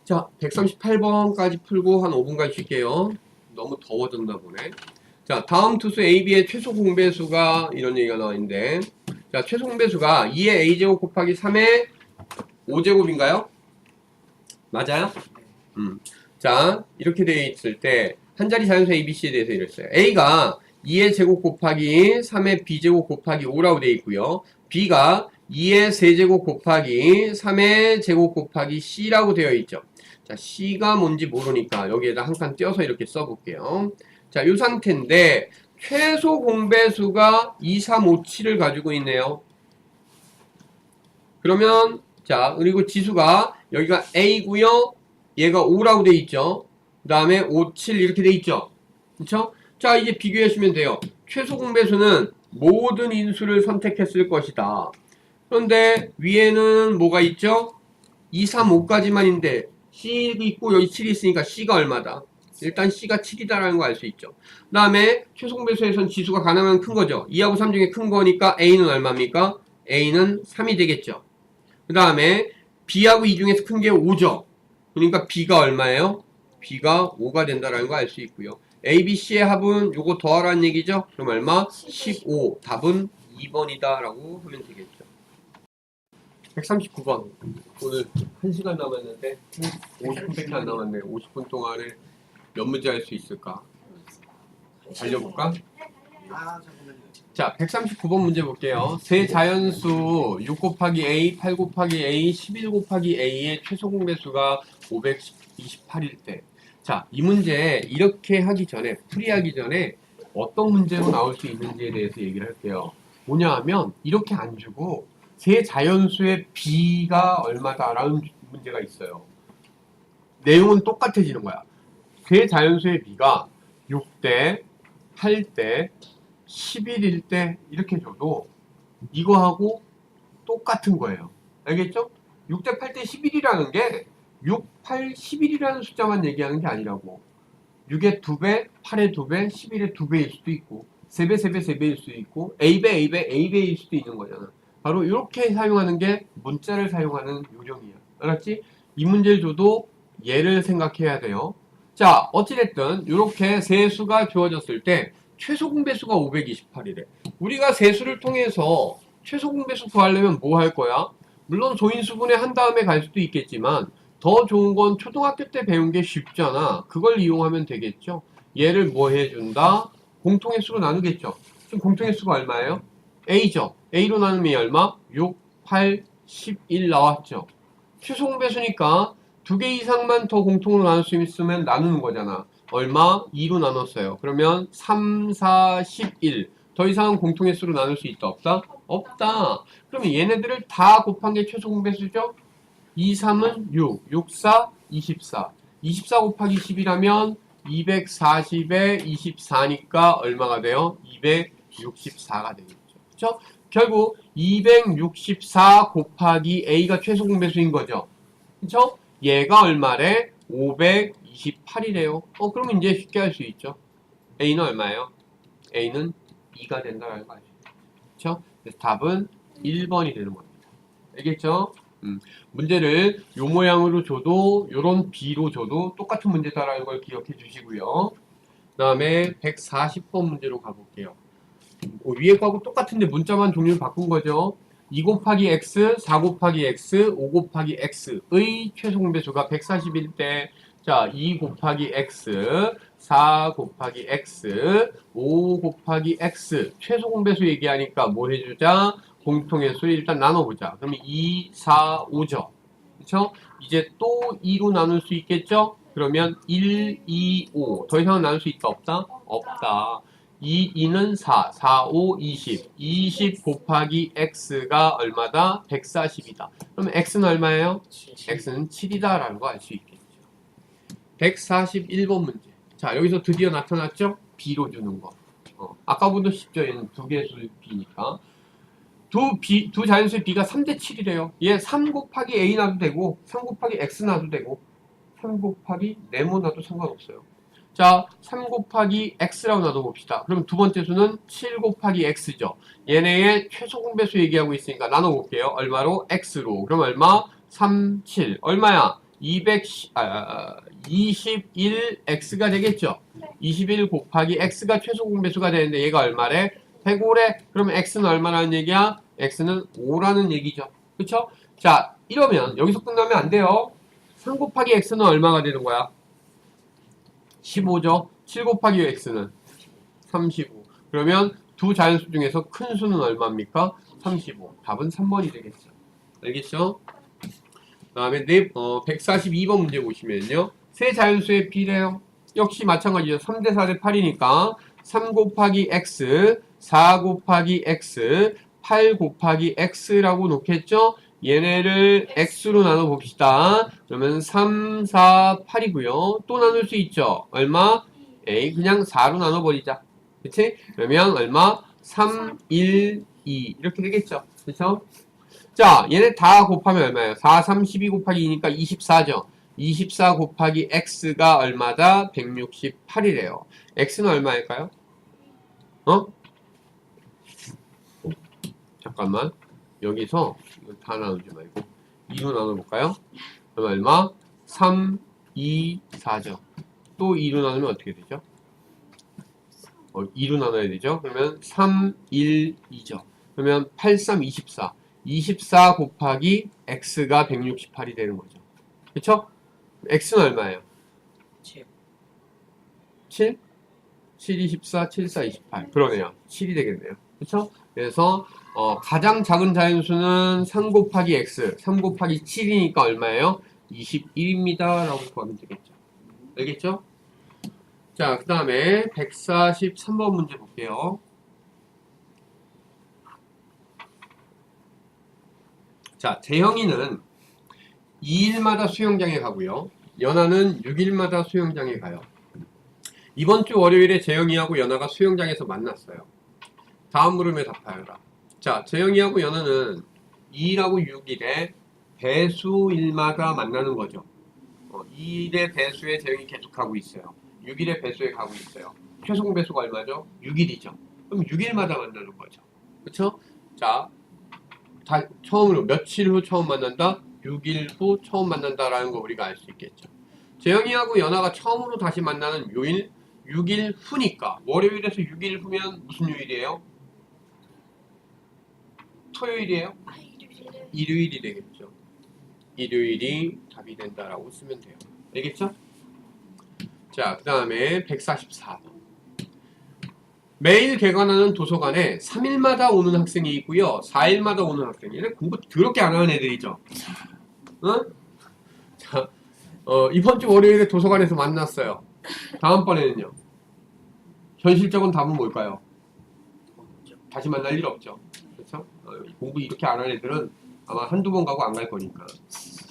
자, 138번까지 풀고 한 5분간 쉴게요. 너무 더워졌나 보네. 자, 다음 투수 AB의 최소 공배수가 이런 얘기가 나와 있는데, 자, 최소 공배수가 2의 A제곱 곱하기 3의 5제곱인가요? 맞아요? 자, 이렇게 되어 있을 때 한 자리 자연수 ABC에 대해서 이랬어요. A가 2의 제곱 곱하기 3의 B제곱 곱하기 5라고 되어 있고요. B가 2의 세제곱 곱하기 3의 제곱 곱하기 C라고 되어 있죠. 자, C가 뭔지 모르니까 여기에다 한 칸 띄어서 이렇게 써볼게요. 자, 이 상태인데 최소 공배수가 2, 3, 5, 7을 가지고 있네요. 그러면 자, 그리고 지수가 여기가 A고요. 얘가 5라고 돼 있죠. 그 다음에 5, 7 이렇게 돼 있죠. 그쵸? 자, 이제 비교하시면 돼요. 최소 공배수는 모든 인수를 선택했을 것이다. 그런데 위에는 뭐가 있죠? 2, 3, 5까지만 있는데 C도 있고 여기 7이 있으니까 C가 얼마다? 일단 C가 7이다라는 거 알 수 있죠. 그 다음에 최소 공배수에선 지수가 가능하면 큰 거죠. 2하고 3 중에 큰 거니까 A는 얼마입니까? A는 3이 되겠죠. 그 다음에 B하고 2 중에서 큰 게 5죠. 그러니까 B가 얼마예요? B가 5가 된다라는 거 알 수 있고요. A, B, C의 합은 요거 더하라는 얘기죠. 그럼 얼마? 15. 답은 2번이다 라고 하면 되겠죠. 139번. 오늘 1시간 남았는데 50분밖에 안 남았네요. 50분 동안에 몇 문제 할 수 있을까? 달려볼까? 자, 139번 문제 볼게요. 세 자연수 6 곱하기 A, 8 곱하기 A, 11 곱하기 A의 최소 공배수가 528일 때. 자, 이 문제 이렇게 하기 전에, 풀이하기 전에 어떤 문제로 나올 수 있는지에 대해서 얘기를 할게요. 뭐냐 하면 이렇게 안 주고 세 자연수의 B가 얼마다라는 문제가 있어요. 내용은 똑같아지는 거야. 세 자연수의 B가 6대, 8대, 11일 때 이렇게 줘도 이거하고 똑같은 거예요. 알겠죠? 6대 8대 11이라는 게 6, 8, 11이라는 숫자만 얘기하는 게 아니라고. 6의 2배, 8의 2배, 11의 2배일 수도 있고 3배, 3배, 3배일 수도 있고 A배, A배, A배일 수도 있는 거잖아. 바로 이렇게 사용하는 게 문자를 사용하는 요령이야. 알았지? 이 문제를 줘도 얘를 생각해야 돼요. 자, 어찌됐든 이렇게 세수가 주어졌을 때 최소 공배수가 528이래. 우리가 세수를 통해서 최소 공배수 구하려면 뭐 할 거야? 물론 소인수분해 한 다음에 갈 수도 있겠지만 더 좋은 건 초등학교 때 배운 게 쉽잖아. 그걸 이용하면 되겠죠. 얘를 뭐 해준다? 공통의 수로 나누겠죠. 지금 공통의 수가 얼마예요? A죠. A로 나누면 얼마? 6, 8, 11 나왔죠. 최소 공배수니까 2개 이상만 더 공통으로 나눌 수 있으면 나누는 거잖아. 얼마? 2로 나눴어요. 그러면 3, 4, 11. 더 이상은 공통의 수로 나눌 수 있다? 없다? 없다. 그러면 얘네들을 다 곱한 게 최소 공배수죠? 2, 3은 6, 6, 4, 24. 24 곱하기 10이라면 240에 24니까 얼마가 돼요? 264가 되겠죠. 그렇죠? 결국 264 곱하기 A가 최소 공배수인 거죠. 그렇죠? 얘가 얼마래? 528이래요. 그러면 이제 쉽게 할 수 있죠. A는 얼마예요? A는 2가 된다는 거 아시죠? 그렇죠? 그래서 답은 1번이 되는 겁니다. 알겠죠? 문제를 요 모양으로 줘도 요런 B로 줘도 똑같은 문제다라는 걸 기억해 주시고요. 그 다음에 140번 문제로 가볼게요. 위에 거하고 똑같은데 문자만 종류를 바꾼 거죠. 2 곱하기 x, 4 곱하기 x, 5 곱하기 x의 최소 공배수가 141대 자, 2 곱하기 x, 4 곱하기 x, 5 곱하기 x 최소 공배수 얘기하니까 뭐 해주자? 공통의 수 일단 나눠보자. 그러면 2, 4, 5죠. 그쵸? 이제 또 2로 나눌 수 있겠죠? 그러면 1, 2, 5. 더 이상은 나눌 수 있다? 없다? 없다. 2는 4, 4, 5, 20. 20 곱하기 x가 얼마다? 140이다. 그러면 x는 얼마예요? x는 7이다라는 거 알 수 있겠죠. 141번 문제. 자, 여기서 드디어 나타났죠? b로 주는 거. 아까보다 쉽죠? 얘는 두 개수 b니까. 두 자연수의 b가 3대 7이래요. 얘 3 곱하기 a 놔도 되고 3 곱하기 x 놔도 되고 3 곱하기 네모 놔도 상관없어요. 자, 3 곱하기 x라고 놔둬봅시다. 그럼 두 번째 수는 7 곱하기 x죠. 얘네의 최소 공배수 얘기하고 있으니까 나눠볼게요. 얼마로? x로. 그럼 얼마? 3, 7. 얼마야? 21x가 되겠죠. 21 곱하기 x가 최소 공배수가 되는데 얘가 얼마래? 105래. 그러면 x는 얼마라는 얘기야? x는 5라는 얘기죠. 그쵸? 자, 이러면 여기서 끝나면 안 돼요. 3 곱하기 x는 얼마가 되는 거야? 15죠. 7 곱하기 x는 35. 그러면 두 자연수 중에서 큰 수는 얼마입니까? 35. 답은 3번이 되겠죠. 알겠죠? 그 다음에 142번 문제 보시면요. 세 자연수의 비례요. 역시 마찬가지죠. 3대 4대 8이니까 3 곱하기 x, 4 곱하기 x, 8 곱하기 x라고 놓겠죠? 얘네를 x로 나눠봅시다. 그러면 3, 4, 8이고요. 또 나눌 수 있죠? 얼마? a 그냥 4로 나눠버리자. 그치? 그러면 얼마? 3, 1, 2 이렇게 되겠죠? 그쵸? 자, 얘네 다 곱하면 얼마예요? 4, 3, 12 곱하기 2니까 24죠? 24 곱하기 x가 얼마다? 168이래요. x는 얼마일까요? 잠깐만. 여기서 이거 다 나누지 말고 2로 나눠볼까요? 그럼 얼마? 3, 2, 4죠. 또 2로 나누면 어떻게 되죠? 2로 나눠야 되죠. 그러면 3, 1, 2죠. 그러면 8, 3, 24. 24 곱하기 x가 168이 되는 거죠. 그쵸? x는 얼마예요? 7. 7? 7, 24, 7, 4, 28. 그러네요. 7이 되겠네요. 그쵸? 그래서 가장 작은 자연수는 3 곱하기 x, 3 곱하기 7이니까 얼마예요? 21입니다. 라고 구하면 되겠죠. 알겠죠? 자, 그 다음에 143번 문제 볼게요. 자, 재영이는 2일마다 수영장에 가고요. 연아는 6일마다 수영장에 가요. 이번 주 월요일에 재영이하고 연아가 수영장에서 만났어요. 다음 물음에 답하여라. 자, 재영이하고 연아는 2일하고 6일에 배수일마다 만나는 거죠. 2일의 배수에 재영이 계속 가고 있어요. 6일의 배수에 가고 있어요. 최소 공배수가 얼마죠? 6일이죠. 그럼 6일마다 만나는 거죠. 그쵸? 자, 처음으로 며칠 후 처음 만난다? 6일 후 처음 만난다라는 거 우리가 알 수 있겠죠. 재영이하고 연아가 처음으로 다시 만나는 요일 6일 후니까 월요일에서 6일 후면 무슨 요일이에요? 토요일이에요? 일요일이 되겠죠. 일요일이 답이 된다라고 쓰면 돼요. 알겠죠? 자, 그 다음에 144번. 매일 개관하는 도서관에 3일마다 오는 학생이 있고요. 4일마다 오는 학생이. 공부 더럽게 안 하는 애들이죠. 응? 자, 이번 주 월요일에 도서관에서 만났어요. 다음번에는요. 현실적인 답은 뭘까요? 다시 만날 일 없죠. 그렇죠? 공부 이렇게 안 하는 애들은 아마 한두 번 가고 안 갈 거니까.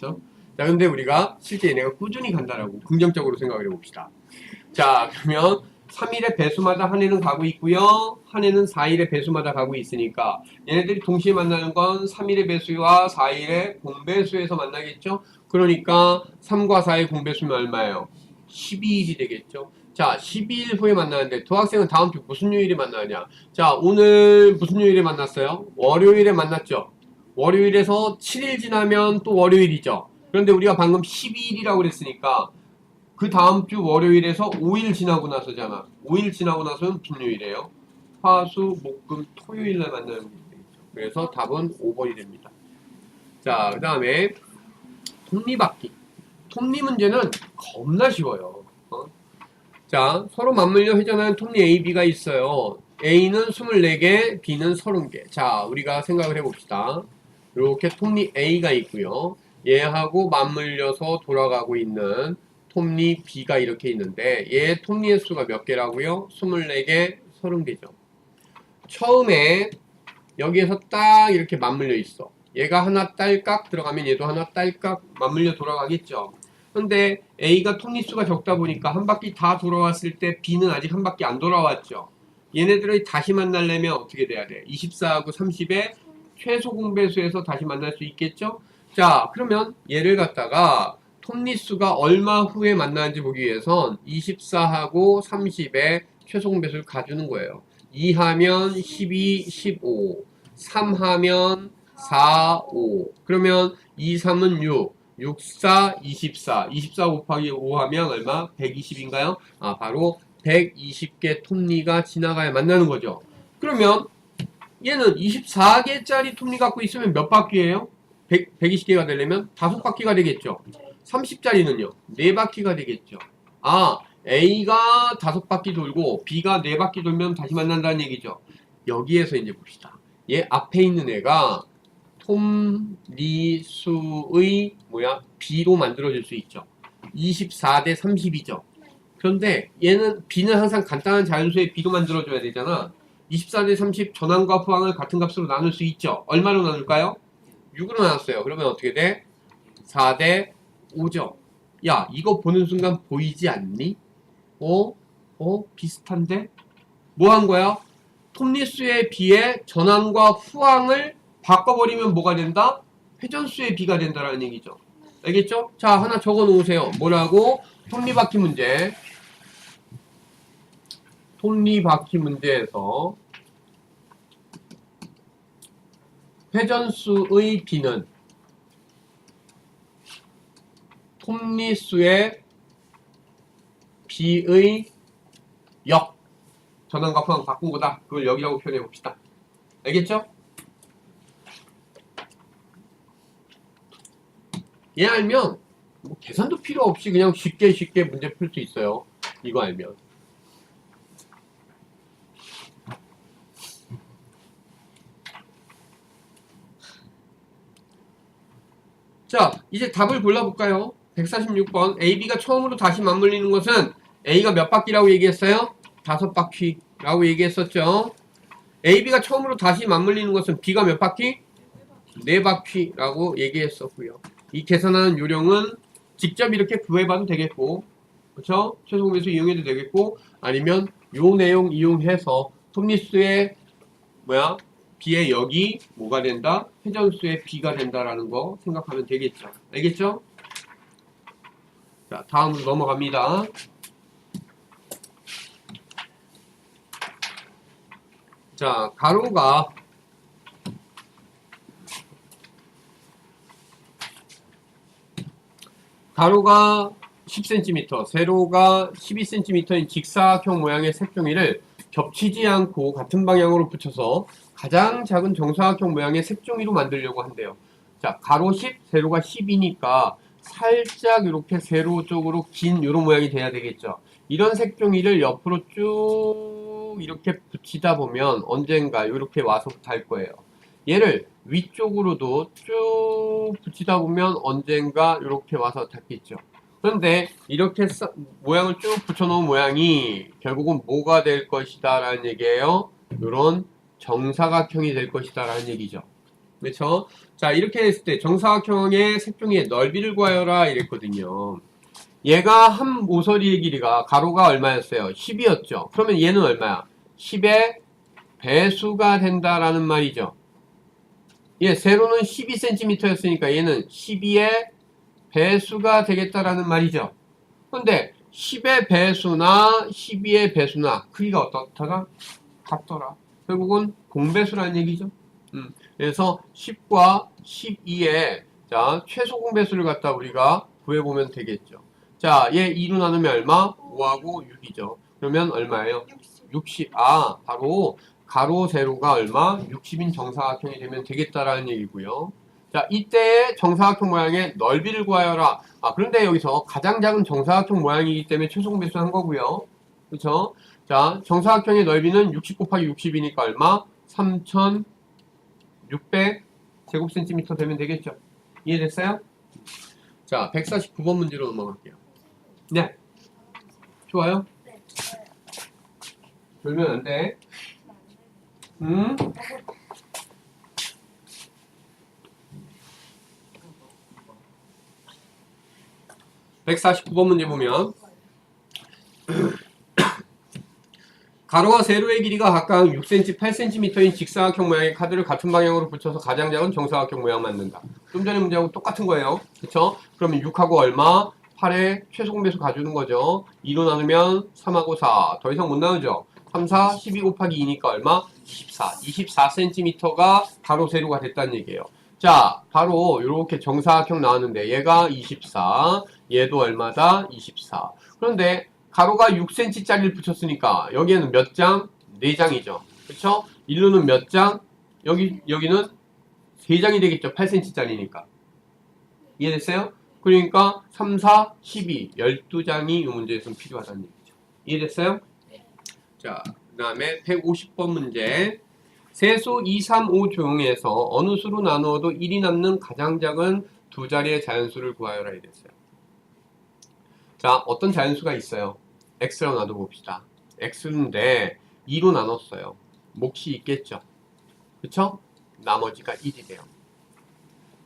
알겠죠? 자, 근데 우리가 실제 얘네가 꾸준히 간다라고 긍정적으로 생각을 해봅시다. 자, 그러면 3일의 배수마다 한 해는 가고 있고요. 한 해는 4일의 배수마다 가고 있으니까 얘네들이 동시에 만나는 건 3일의 배수와 4일의 공배수에서 만나겠죠? 그러니까 3과 4의 공배수면 얼마예요? 12일이 되겠죠? 자, 12일 후에 만나는데 두 학생은 다음 주 무슨 요일에 만나냐? 자, 오늘 무슨 요일에 만났어요? 월요일에 만났죠? 월요일에서 7일 지나면 또 월요일이죠? 그런데 우리가 방금 12일이라고 그랬으니까 그 다음 주 월요일에서 5일 지나고 나서잖아. 5일 지나고 나서는 무슨 요일이에요? 화, 수, 목, 금, 토요일날 만나는 게 되겠죠. 그래서 답은 5번이 됩니다. 자, 그 다음에 톱니바퀴. 톱니 문제는 겁나 쉬워요. 자, 서로 맞물려 회전하는 톱니 A, B가 있어요. A는 24개, B는 30개. 자, 우리가 생각을 해봅시다. 이렇게 톱니 A가 있고요. 얘하고 맞물려서 돌아가고 있는 톱니 B가 이렇게 있는데 얘 톱니의 수가 몇 개라고요? 24개, 30개죠. 처음에 여기에서 딱 이렇게 맞물려 있어. 얘가 하나 딸깍 들어가면 얘도 하나 딸깍 맞물려 돌아가겠죠. 근데 A가 톱니수가 적다 보니까 한 바퀴 다 돌아왔을 때 B는 아직 한 바퀴 안 돌아왔죠. 얘네들이 다시 만나려면 어떻게 돼야 돼? 24하고 30의 최소 공배수에서 다시 만날 수 있겠죠? 자, 그러면 얘를 갖다가 톱니수가 얼마 후에 만나는지 보기 위해선 24하고 30의 최소 공배수를 가주는 거예요. 2하면 12, 15, 3하면 4, 5. 그러면 2, 3은 6, 6, 4, 24. 24 곱하기 5 하면 얼마? 120인가요? 아, 바로 120개 톱니가 지나가야 만나는 거죠. 그러면 얘는 24개짜리 톱니 갖고 있으면 몇 바퀴예요? 120개가 되려면 5바퀴가 되겠죠. 30짜리는요? 4바퀴가 되겠죠. 아, A가 5바퀴 돌고 B가 4바퀴 돌면 다시 만난다는 얘기죠. 여기에서 이제 봅시다. 얘 앞에 있는 애가 톱니수의 B로 만들어질 수 있죠. 24대 30이죠. 그런데 얘는 B는 항상 간단한 자연수의 B로 만들어줘야 되잖아. 24대 30 전항과 후항을 같은 값으로 나눌 수 있죠. 얼마로 나눌까요? 6으로 나눴어요. 그러면 어떻게 돼? 4대 5죠. 야, 이거 보는 순간 보이지 않니? 비슷한데? 뭐 한 거야? 톱니수에 비해 전항과 후항을 바꿔버리면 뭐가 된다? 회전수의 비가 된다라는 얘기죠. 알겠죠? 자, 하나 적어 놓으세요. 뭐라고? 톱니바퀴 문제. 톱니바퀴 문제에서 회전수의 비는 톱니수의 비의 역. 전항과 후항 바꾼 거다. 그걸 여기라고 표현해 봅시다. 알겠죠? 얘 알면 뭐 계산도 필요 없이 그냥 쉽게 문제 풀 수 있어요. 이거 알면. 자, 이제 답을 골라볼까요? 146번. AB가 처음으로 다시 맞물리는 것은 A가 몇 바퀴라고 얘기했어요? 5바퀴라고 얘기했었죠. AB가 처음으로 다시 맞물리는 것은 B가 몇 바퀴? 4바퀴라고 얘기했었고요. 이 계산하는 요령은 직접 이렇게 구해봐도 되겠고, 그렇죠? 최소공배수 이용해도 되겠고, 아니면 요 내용 이용해서 톱니수의 B의 역이 뭐가 된다? 회전수의 B가 된다라는 거 생각하면 되겠죠. 알겠죠? 자, 다음으로 넘어갑니다. 자, 가로가 10cm, 세로가 12cm인 직사각형 모양의 색종이를 겹치지 않고 같은 방향으로 붙여서 가장 작은 정사각형 모양의 색종이로 만들려고 한대요. 자, 가로 10, 세로가 10이니까 살짝 이렇게 세로 쪽으로 긴 이런 모양이 돼야 되겠죠. 이런 색종이를 옆으로 쭉 이렇게 붙이다 보면 언젠가 이렇게 와서 달 거예요. 얘를 위쪽으로도 쭉 붙이다 보면 언젠가 이렇게 와서 닿겠죠. 그런데 이렇게 모양을 쭉 붙여놓은 모양이 결국은 뭐가 될 것이다 라는 얘기예요. 이런 정사각형이 될 것이다 라는 얘기죠. 그렇죠? 자, 이렇게 했을 때 정사각형의 색종이의 넓이를 구하여라 이랬거든요. 얘가 한 모서리의 길이가 가로가 얼마였어요? 10이었죠. 그러면 얘는 얼마야? 10의 배수가 된다라는 말이죠. 얘 세로는 12cm였으니까 얘는 12의 배수가 되겠다라는 말이죠. 근데 10의 배수나 12의 배수나 크기가 어떻더라? 같더라. 결국은 공배수라는 얘기죠. 그래서 10과 12의 자 최소 공배수를 갖다 우리가 구해보면 되겠죠. 자, 얘 2로 나누면 얼마? 5하고 6이죠. 그러면 얼마예요? 60. 아, 바로 가로 세로가 얼마? 60인 정사각형이 되면 되겠다라는 얘기고요. 자, 이때의 정사각형 모양의 넓이를 구하여라. 아, 그런데 여기서 가장 작은 정사각형 모양이기 때문에 최소 공배수 한 거고요. 그렇죠? 자, 정사각형의 넓이는 60 곱하기 60이니까 얼마? 3600 제곱센티미터 되면 되겠죠? 이해됐어요? 자, 149번 문제로 넘어갈게요. 네, 좋아요?
네.
돌면 안 돼. 149번 문제 보면 가로와 세로의 길이가 각각 6cm, 8cm인 직사각형 모양의 카드를 같은 방향으로 붙여서 가장 작은 정사각형 모양 만든다. 좀 전에 문제하고 똑같은 거예요. 그쵸? 그러면 6하고 얼마? 8의 최소 공배수 가주는 거죠. 2로 나누면 3하고 4. 더 이상 못 나누죠. 3, 4, 12 곱하기 2니까 얼마? 24. 24cm가 가로 세로가 됐다는 얘기예요. 자, 바로 이렇게 정사각형 나왔는데 얘가 24, 얘도 얼마다? 24. 그런데 가로가 6cm짜리를 붙였으니까 여기에는 몇 장? 4장이죠. 그쵸? 일루는 몇 장? 여기는 3장이 되겠죠. 8cm짜리니까. 이해됐어요? 그러니까 3, 4, 12, 12장이 이 문제에서는 필요하다는 얘기죠. 이해됐어요? 자, 그 다음에 150번 문제. 세수 2, 3, 5 조용해서 어느 수로 나누어도 1이 남는 가장 작은 두 자리의 자연수를 구하여라 이랬어요. 자, 어떤 자연수가 있어요? x라고 놔둬봅시다. x인데 2로 나눴어요. 몫이 있겠죠. 그쵸? 나머지가 1이 돼요.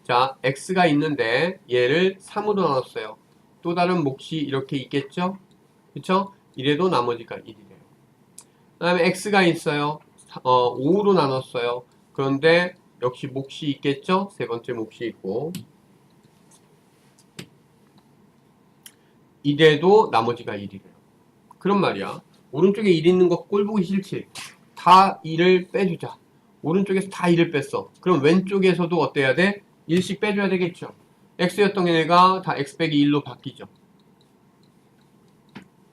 자, x가 있는데 얘를 3으로 나눴어요. 또 다른 몫이 이렇게 있겠죠? 그쵸? 이래도 나머지가 1이 돼요. 그 다음에 x가 있어요. 5로 나눴어요. 그런데 역시 몫이 있겠죠? 세 번째 몫이 있고 이래도 나머지가 1이 돼요. 그런 말이야. 오른쪽에 1 있는 거 꼴 보기 싫지? 다 1을 빼주자. 오른쪽에서 다 1을 뺐어. 그럼 왼쪽에서도 어때야 돼? 1씩 빼줘야 되겠죠. x였던 애가 다 x 빼기 1로 바뀌죠.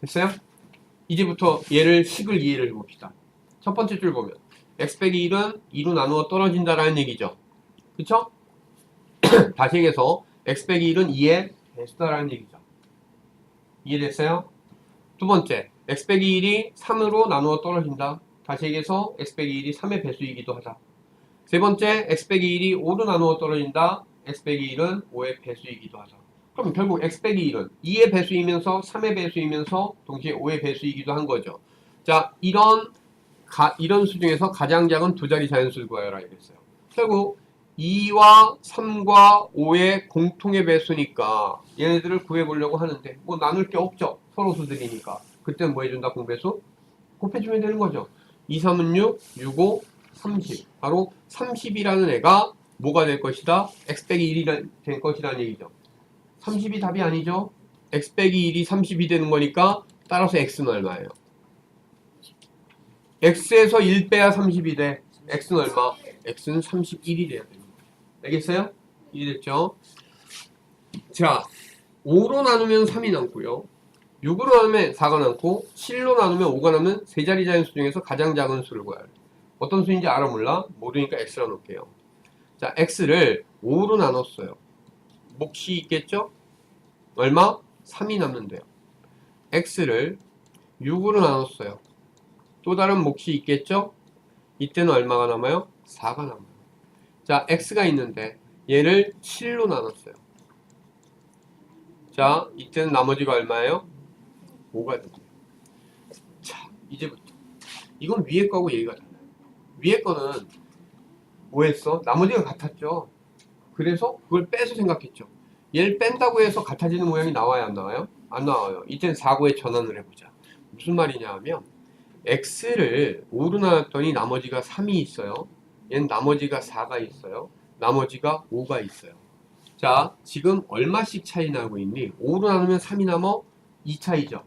됐어요? 이제부터 얘를 식을 이해를 해봅시다. 첫 번째 줄 보면 x 빼기 1은 2로 나누어 떨어진다라는 얘기죠. 그쵸? 다시 얘기해서 x 빼기 1은 2의 배수다라는 얘기죠. 이해됐어요? 두 번째, x 빼기 1이 3으로 나누어 떨어진다. 다시 얘기해서 x 빼기 1이 3의 배수이기도 하다. 세 번째, x 빼기 1이 5로 나누어 떨어진다. x 빼기 1은 5의 배수이기도 하다. 그럼 결국 x 빼기 1은 2의 배수이면서 3의 배수이면서 동시에 5의 배수이기도 한 거죠. 자, 이런 수 중에서 가장 작은 두 자리 자연수를 구하여라 이랬어요. 결국 2와 3과 5의 공통의 배수니까 얘네들을 구해보려고 하는데 뭐 나눌 게 없죠. 서로 수들이니까. 그때는 뭐 해준다? 공배수? 곱해주면 되는 거죠. 2, 3은 6, 6, 5, 30. 바로 30이라는 애가 뭐가 될 것이다? x 빼기 1이 될 것이라는 얘기죠. 30이 답이 아니죠. x 빼기 1이 30이 되는 거니까 따라서 x는 얼마예요? x에서 1 빼야 30이 돼. x는 얼마? x는 31이 돼야 됩니다. 알겠어요? 이해됐죠? 자, 5로 나누면 3이 남고요. 6으로 나누면 4가 남고 7로 나누면 5가 남는 세 자리 자연수 중에서 가장 작은 수를 구해야 돼. 어떤 수인지 알아 몰라? 모르니까 x라 놓을게요. 자, x를 5로 나눴어요. 몫이 있겠죠? 얼마? 3이 남는데요. x를 6으로 나눴어요. 또 다른 몫이 있겠죠? 이때는 얼마가 남아요? 4가 남아요. 자, x가 있는데 얘를 7로 나눴어요. 자, 이때는 나머지가 얼마예요? 5가 됩니다. 자, 이제부터 이건 위에 거하고 얘기가 달라요. 위에 거는 뭐 했어? 나머지가 같았죠. 그래서 그걸 빼서 생각했죠. 얘를 뺀다고 해서 같아지는 모양이 나와요, 안 나와요? 안 나와요. 이젠 4구에 전환을 해보자. 무슨 말이냐 하면 x를 5로 나눴더니 나머지가 3이 있어요. 얘는 나머지가 4가 있어요. 나머지가 5가 있어요. 자, 지금 얼마씩 차이 나고 있니? 5로 나누면 3이 남어 2 차이죠.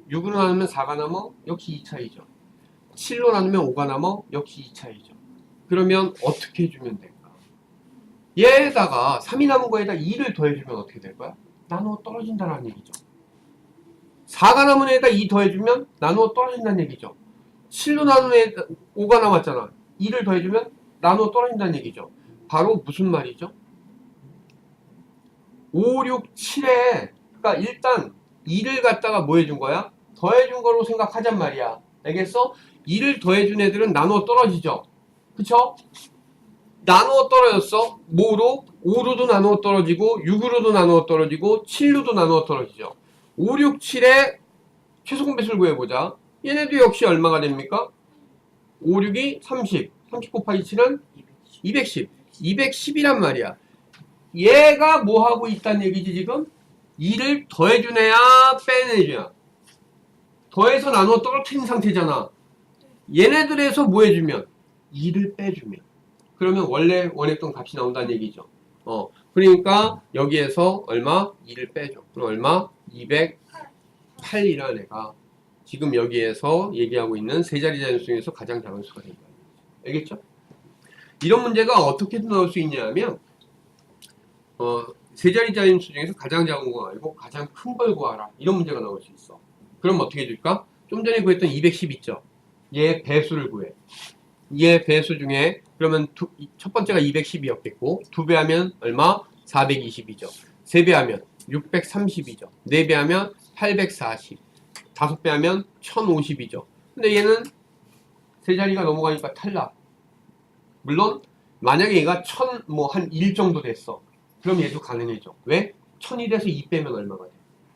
6으로 나누면 4가 남어 역시 2 차이죠. 7로 나누면 5가 남어 역시 2 차이죠. 그러면 어떻게 해주면 될까? 얘에다가 3이 남은 거에다 2를 더해주면 어떻게 될 거야? 나누어 떨어진다는 얘기죠. 4가 남은 애에다 2 더해주면 나누어 떨어진다는 얘기죠. 7로 나누는 애에다 5가 남았잖아. 2를 더해주면 나누어 떨어진다는 얘기죠. 바로 무슨 말이죠? 5, 6, 7에 그러니까 일단 2를 갖다가 뭐 해준 거야? 더해준 거로 생각하잔 말이야. 알겠어? 2를 더해준 애들은 나누어 떨어지죠. 그쵸? 나누어 떨어졌어. 뭐로? 5로도 나누어 떨어지고 6으로도 나누어 떨어지고 7로도 나누어 떨어지죠. 5, 6, 7의 최소 공배수를 구해보자. 얘네도 역시 얼마가 됩니까? 5, 6이 30. 30 곱하기 7은 210. 210이란 말이야. 얘가 뭐 하고 있다는 얘기지 지금? 2를 더해주네야 빼내주냐. 더해서 나누어 떨어뜨린 상태잖아. 얘네들에서 뭐 해주면? 2를 빼주면. 그러면 원래 원했던 값이 나온다는 얘기죠. 그러니까 여기에서 얼마? 2를 빼줘. 그럼 얼마? 208이라는 애가 지금 여기에서 얘기하고 있는 세 자리 자연수 중에서 가장 작은 수가 된다. 알겠죠? 이런 문제가 어떻게 나올 수 있냐 하면 세 자리 자연수 중에서 가장 작은 거 아니고 가장 큰 걸 구하라. 이런 문제가 나올 수 있어. 그럼 어떻게 해줄까? 좀 전에 구했던 210 있죠? 얘 배수를 구해. 얘 배수 중에 그러면 첫 번째가 210이었겠고 2배 하면 얼마? 420이죠. 3배 하면 630이죠. 4배 하면 840. 5배 하면 1050이죠. 근데 얘는 세 자리가 넘어가니까 탈락. 물론 만약에 얘가 1000 뭐 한 1 정도 됐어. 그럼 얘도 가능해져. 왜? 1000이 돼서 2 빼면 얼마가 돼?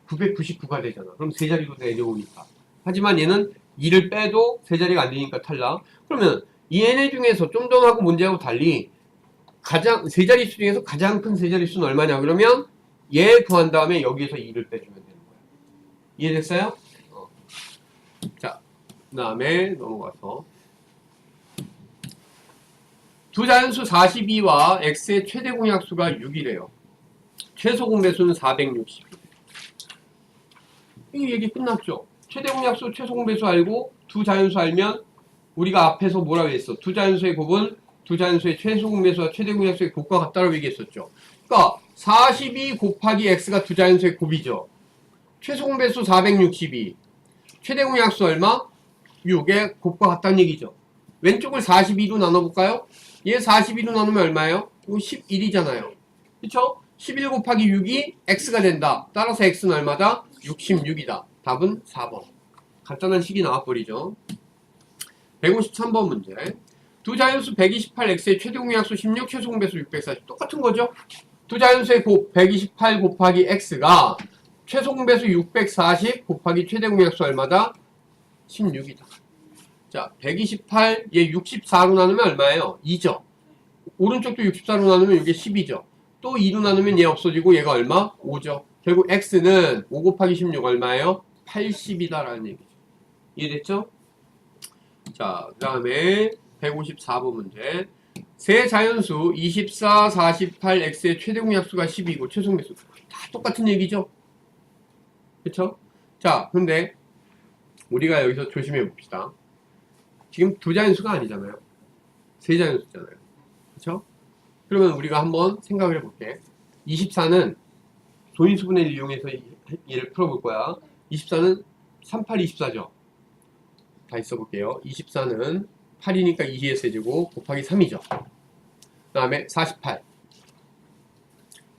999가 되잖아. 그럼 세 자리로 내려오니까. 하지만 얘는 2를 빼도 세 자리가 안 되니까 탈락. 그러면 이 얘네 중에서 좀 전하고 문제하고 달리 세 자릿수 중에서 가장 큰 세 자릿수는 얼마냐? 그러면 얘 구한 다음에 여기에서 2를 빼주면 되는 거야. 이해됐어요? 자, 그 다음에 넘어가서 두 자연수 42와 x의 최대 공약수가 6이래요. 최소 공배수는 460. 이 얘기 끝났죠? 최대 공약수, 최소 공배수 알고 두 자연수 알면 우리가 앞에서 뭐라고 했어? 두 자연수의 곱은 두 자연수의 최소 공배수와 최대 공약수의 곱과 같다고 얘기했었죠. 그러니까 42 곱하기 x가 두 자연수의 곱이죠. 최소 공배수 462. 최대 공약수 얼마? 6의 곱과 같다는 얘기죠. 왼쪽을 42로 나눠볼까요? 얘 42로 나누면 얼마예요? 이거 11이잖아요. 그쵸? 11 곱하기 6이 x가 된다. 따라서 x는 얼마다? 66이다. 답은 4번. 간단한 식이 나와버리죠. 153번 문제. 두 자연수 128x의 최대 공약수 16, 최소 공배수 640. 똑같은 거죠? 두 자연수의 곱 128 곱하기 x가 최소 공배수 640 곱하기 최대 공약수 얼마다? 16이다. 자, 128, 얘 64로 나누면 얼마예요? 2죠. 오른쪽도 64로 나누면 이게 10이죠. 또 2로 나누면 얘 없어지고 얘가 얼마? 5죠. 결국 x는 5 곱하기 16 얼마예요? 80이다라는 얘기죠. 이해됐죠? 자, 그 다음에 154번 문제. 세 자연수 24, 48, x의 최대 공약수가 10이고 최소 공배수 다 똑같은 얘기죠. 그쵸? 자, 근데 우리가 여기서 조심해 봅시다. 지금 두 자연수가 아니잖아요. 세 자연수잖아요. 그쵸? 그러면 우리가 한번 생각을 해볼게. 24는 소인수분해를 이용해서 얘를 풀어볼 거야. 24는 38, 24죠. 다시 써볼게요. 24는 8이니까 2의 세제곱 곱하기 3이죠. 그 다음에 48.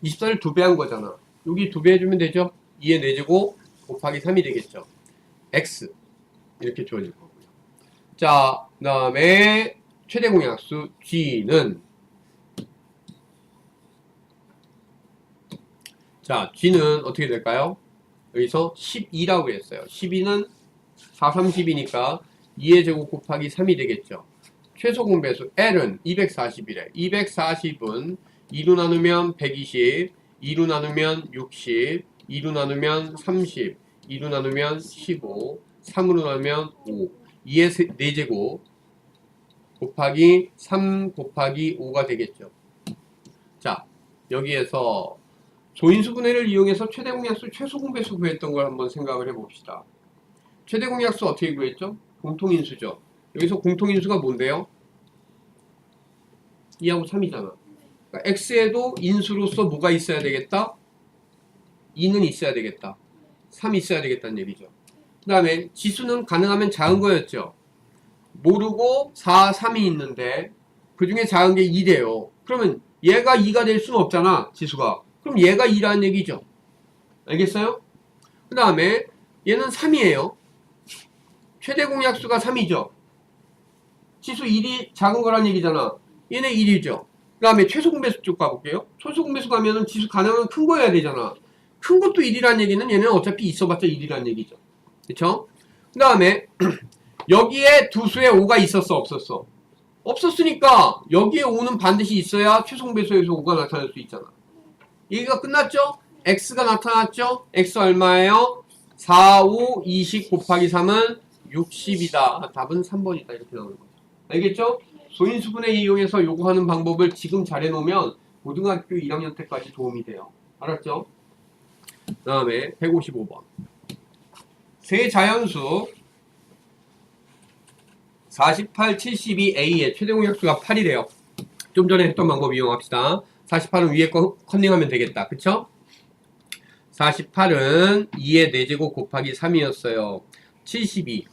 24를 2배 한 거잖아. 여기 2배 해주면 되죠? 2의 4제곱 곱하기 3이 되겠죠. x. 이렇게 주어질 거고요. 자, 그 다음에 최대 공약수 g는 자, g는 어떻게 될까요? 여기서 12라고 했어요. 12는 4, 30이니까 2의 제곱 곱하기 3이 되겠죠. 최소 공배수 L은 240이래. 240은 2로 나누면 120, 2로 나누면 60, 2로 나누면 30, 2로 나누면 15, 3으로 나누면 5, 2의 4제곱 곱하기 3 곱하기 5가 되겠죠. 자, 여기에서 소인수분해를 이용해서 최대 공약수, 최소 공배수 구했던 걸 한번 생각을 해봅시다. 최대 공약수 어떻게 구했죠? 공통인수죠. 여기서 공통인수가 뭔데요? 2하고 3이잖아. 그러니까 x에도 인수로서 뭐가 있어야 되겠다? 2는 있어야 되겠다. 3 있어야 되겠다는 얘기죠. 그 다음에 지수는 가능하면 작은 거였죠. 모르고 4, 3이 있는데 그 중에 작은 게 2래요. 그러면 얘가 2가 될 수는 없잖아. 지수가. 그럼 얘가 2라는 얘기죠. 알겠어요? 그 다음에 얘는 3이에요. 최대 공약수가 3이죠. 지수 1이 작은 거란 얘기잖아. 얘네 1이죠. 그 다음에 최소 공배수 쪽 가볼게요. 최소 공배수 가면은 지수 가능하면 큰 거여야 되잖아. 큰 것도 1이란 얘기는 얘는 어차피 있어봤자 1이란 얘기죠. 그쵸? 그 다음에 여기에 두 수에 5가 있었어 없었어? 없었으니까 여기에 5는 반드시 있어야 최소 공배수에서 5가 나타날 수 있잖아. 얘기가 끝났죠? x가 나타났죠? x 얼마예요? 4, 5, 20 곱하기 3은 60이다. 답은 3번이다. 이렇게 나오는 거죠. 알겠죠? 소인수분해 이용해서 요구하는 방법을 지금 잘 해놓으면 고등학교 1학년 때까지 도움이 돼요. 알았죠? 그 다음에 155번. 세 자연수 48, 72A의 최대 공약수가 8이래요. 좀 전에 했던 방법 이용합시다. 48은 위에 거 컨닝하면 되겠다. 그쵸? 48은 2의 4제곱 곱하기 3이었어요. 72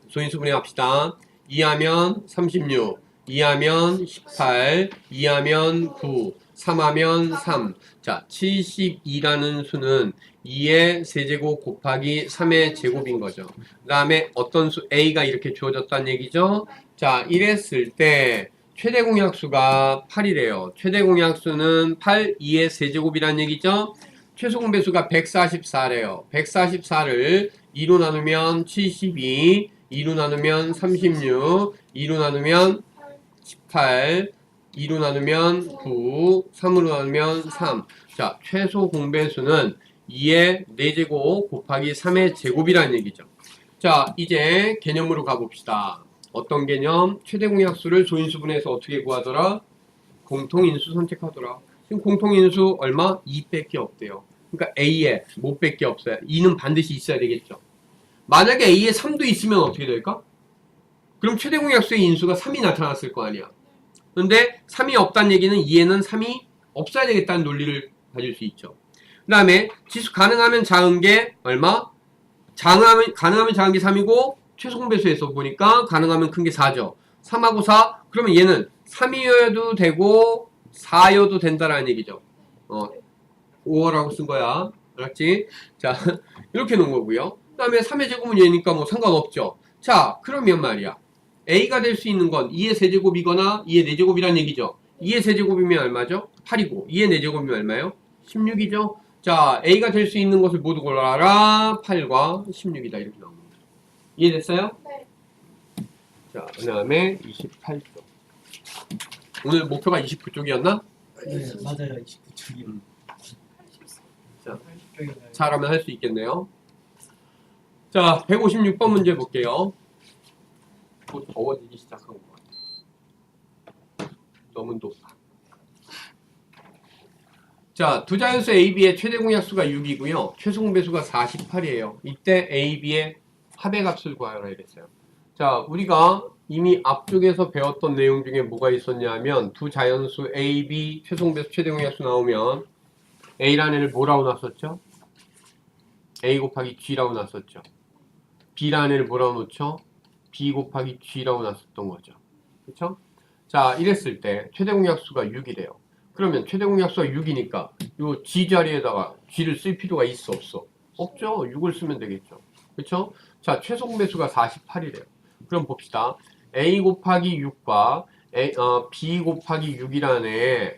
소인수분해 합시다. 2하면 36, 2하면 18, 2하면 9, 3하면 3. 자, 72라는 수는 2의 세제곱 곱하기 3의 제곱인 거죠. 그 다음에 어떤 수 A가 이렇게 주어졌다는 얘기죠. 자, 이랬을 때 최대 공약수가 8이래요. 최대 공약수는 8, 2의 세제곱이란 얘기죠. 최소 공배수가 144래요. 144를 2로 나누면 72, 2로 나누면 36, 2로 나누면 18, 2로 나누면 9, 3으로 나누면 3. 자, 최소 공배수는 2의 4제곱 곱하기 3의 제곱이라는 얘기죠. 자, 이제 개념으로 가봅시다. 어떤 개념? 최대 공약수를 소인수분해에서 어떻게 구하더라? 공통인수 선택하더라. 지금 공통인수 얼마? 2밖에 없대요. 그러니까 A에 못 밖에 없어요. 2는 반드시 있어야 되겠죠. 만약에 A에 3도 있으면 어떻게 될까? 그럼 최대 공약수의 인수가 3이 나타났을 거 아니야. 그런데 3이 없다는 얘기는 2에는 3이 없어야 되겠다는 논리를 가질 수 있죠. 그 다음에 지수 가능하면 작은 게 얼마? 가능하면 작은 게 3이고 최소 공배수에서 보니까 가능하면 큰 게 4죠. 3하고 4 그러면 얘는 3이어도 되고 4여도 된다라는 얘기죠. 5호라고 쓴 거야. 알았지? 자, 이렇게 놓은 거고요. 그 다음에 3의 제곱은 얘니까 뭐 상관없죠. 자, 그러면 말이야. A가 될 수 있는 건 2의 세제곱이거나 2의 4제곱이란 얘기죠. 2의 세제곱이면 얼마죠? 8이고 2의 4제곱이면 얼마예요? 16이죠. 자, A가 될 수 있는 것을 모두 골라라. 8과 16이다. 이렇게 나옵니다. 이해됐어요?
네.
자, 그 다음에 28쪽. 오늘 목표가 29쪽이었나?
네, 맞아요. 29쪽이요.
자, 잘하면 할 수 있겠네요. 자, 156번 문제 볼게요. 또 더워지기 시작한 것 같아요. 너무 높아. 자, 두 자연수 A, B의 최대 공약수가 6이고요. 최소 공배수가 48이에요. 이때 A, B의 합의 값을 구하라 이랬어요. 자, 우리가 이미 앞쪽에서 배웠던 내용 중에 뭐가 있었냐면 두 자연수 A, B 최소 공배수 최대 공약수 나오면 A라는 애를 뭐라고 놨었죠? A 곱하기 G라고 놨었죠. B라는 애를 뭐라고 놓죠? B 곱하기 G라고 놨었던 거죠. 그쵸? 자, 이랬을 때 최대 공약수가 6이래요. 그러면 최대 공약수가 6이니까 요 G 자리에다가 G를 쓸 필요가 있어 없어? 없죠. 6을 쓰면 되겠죠. 그쵸? 자, 최소 공배수가 48이래요. 그럼 봅시다. A 곱하기 6과 B 곱하기 6이라는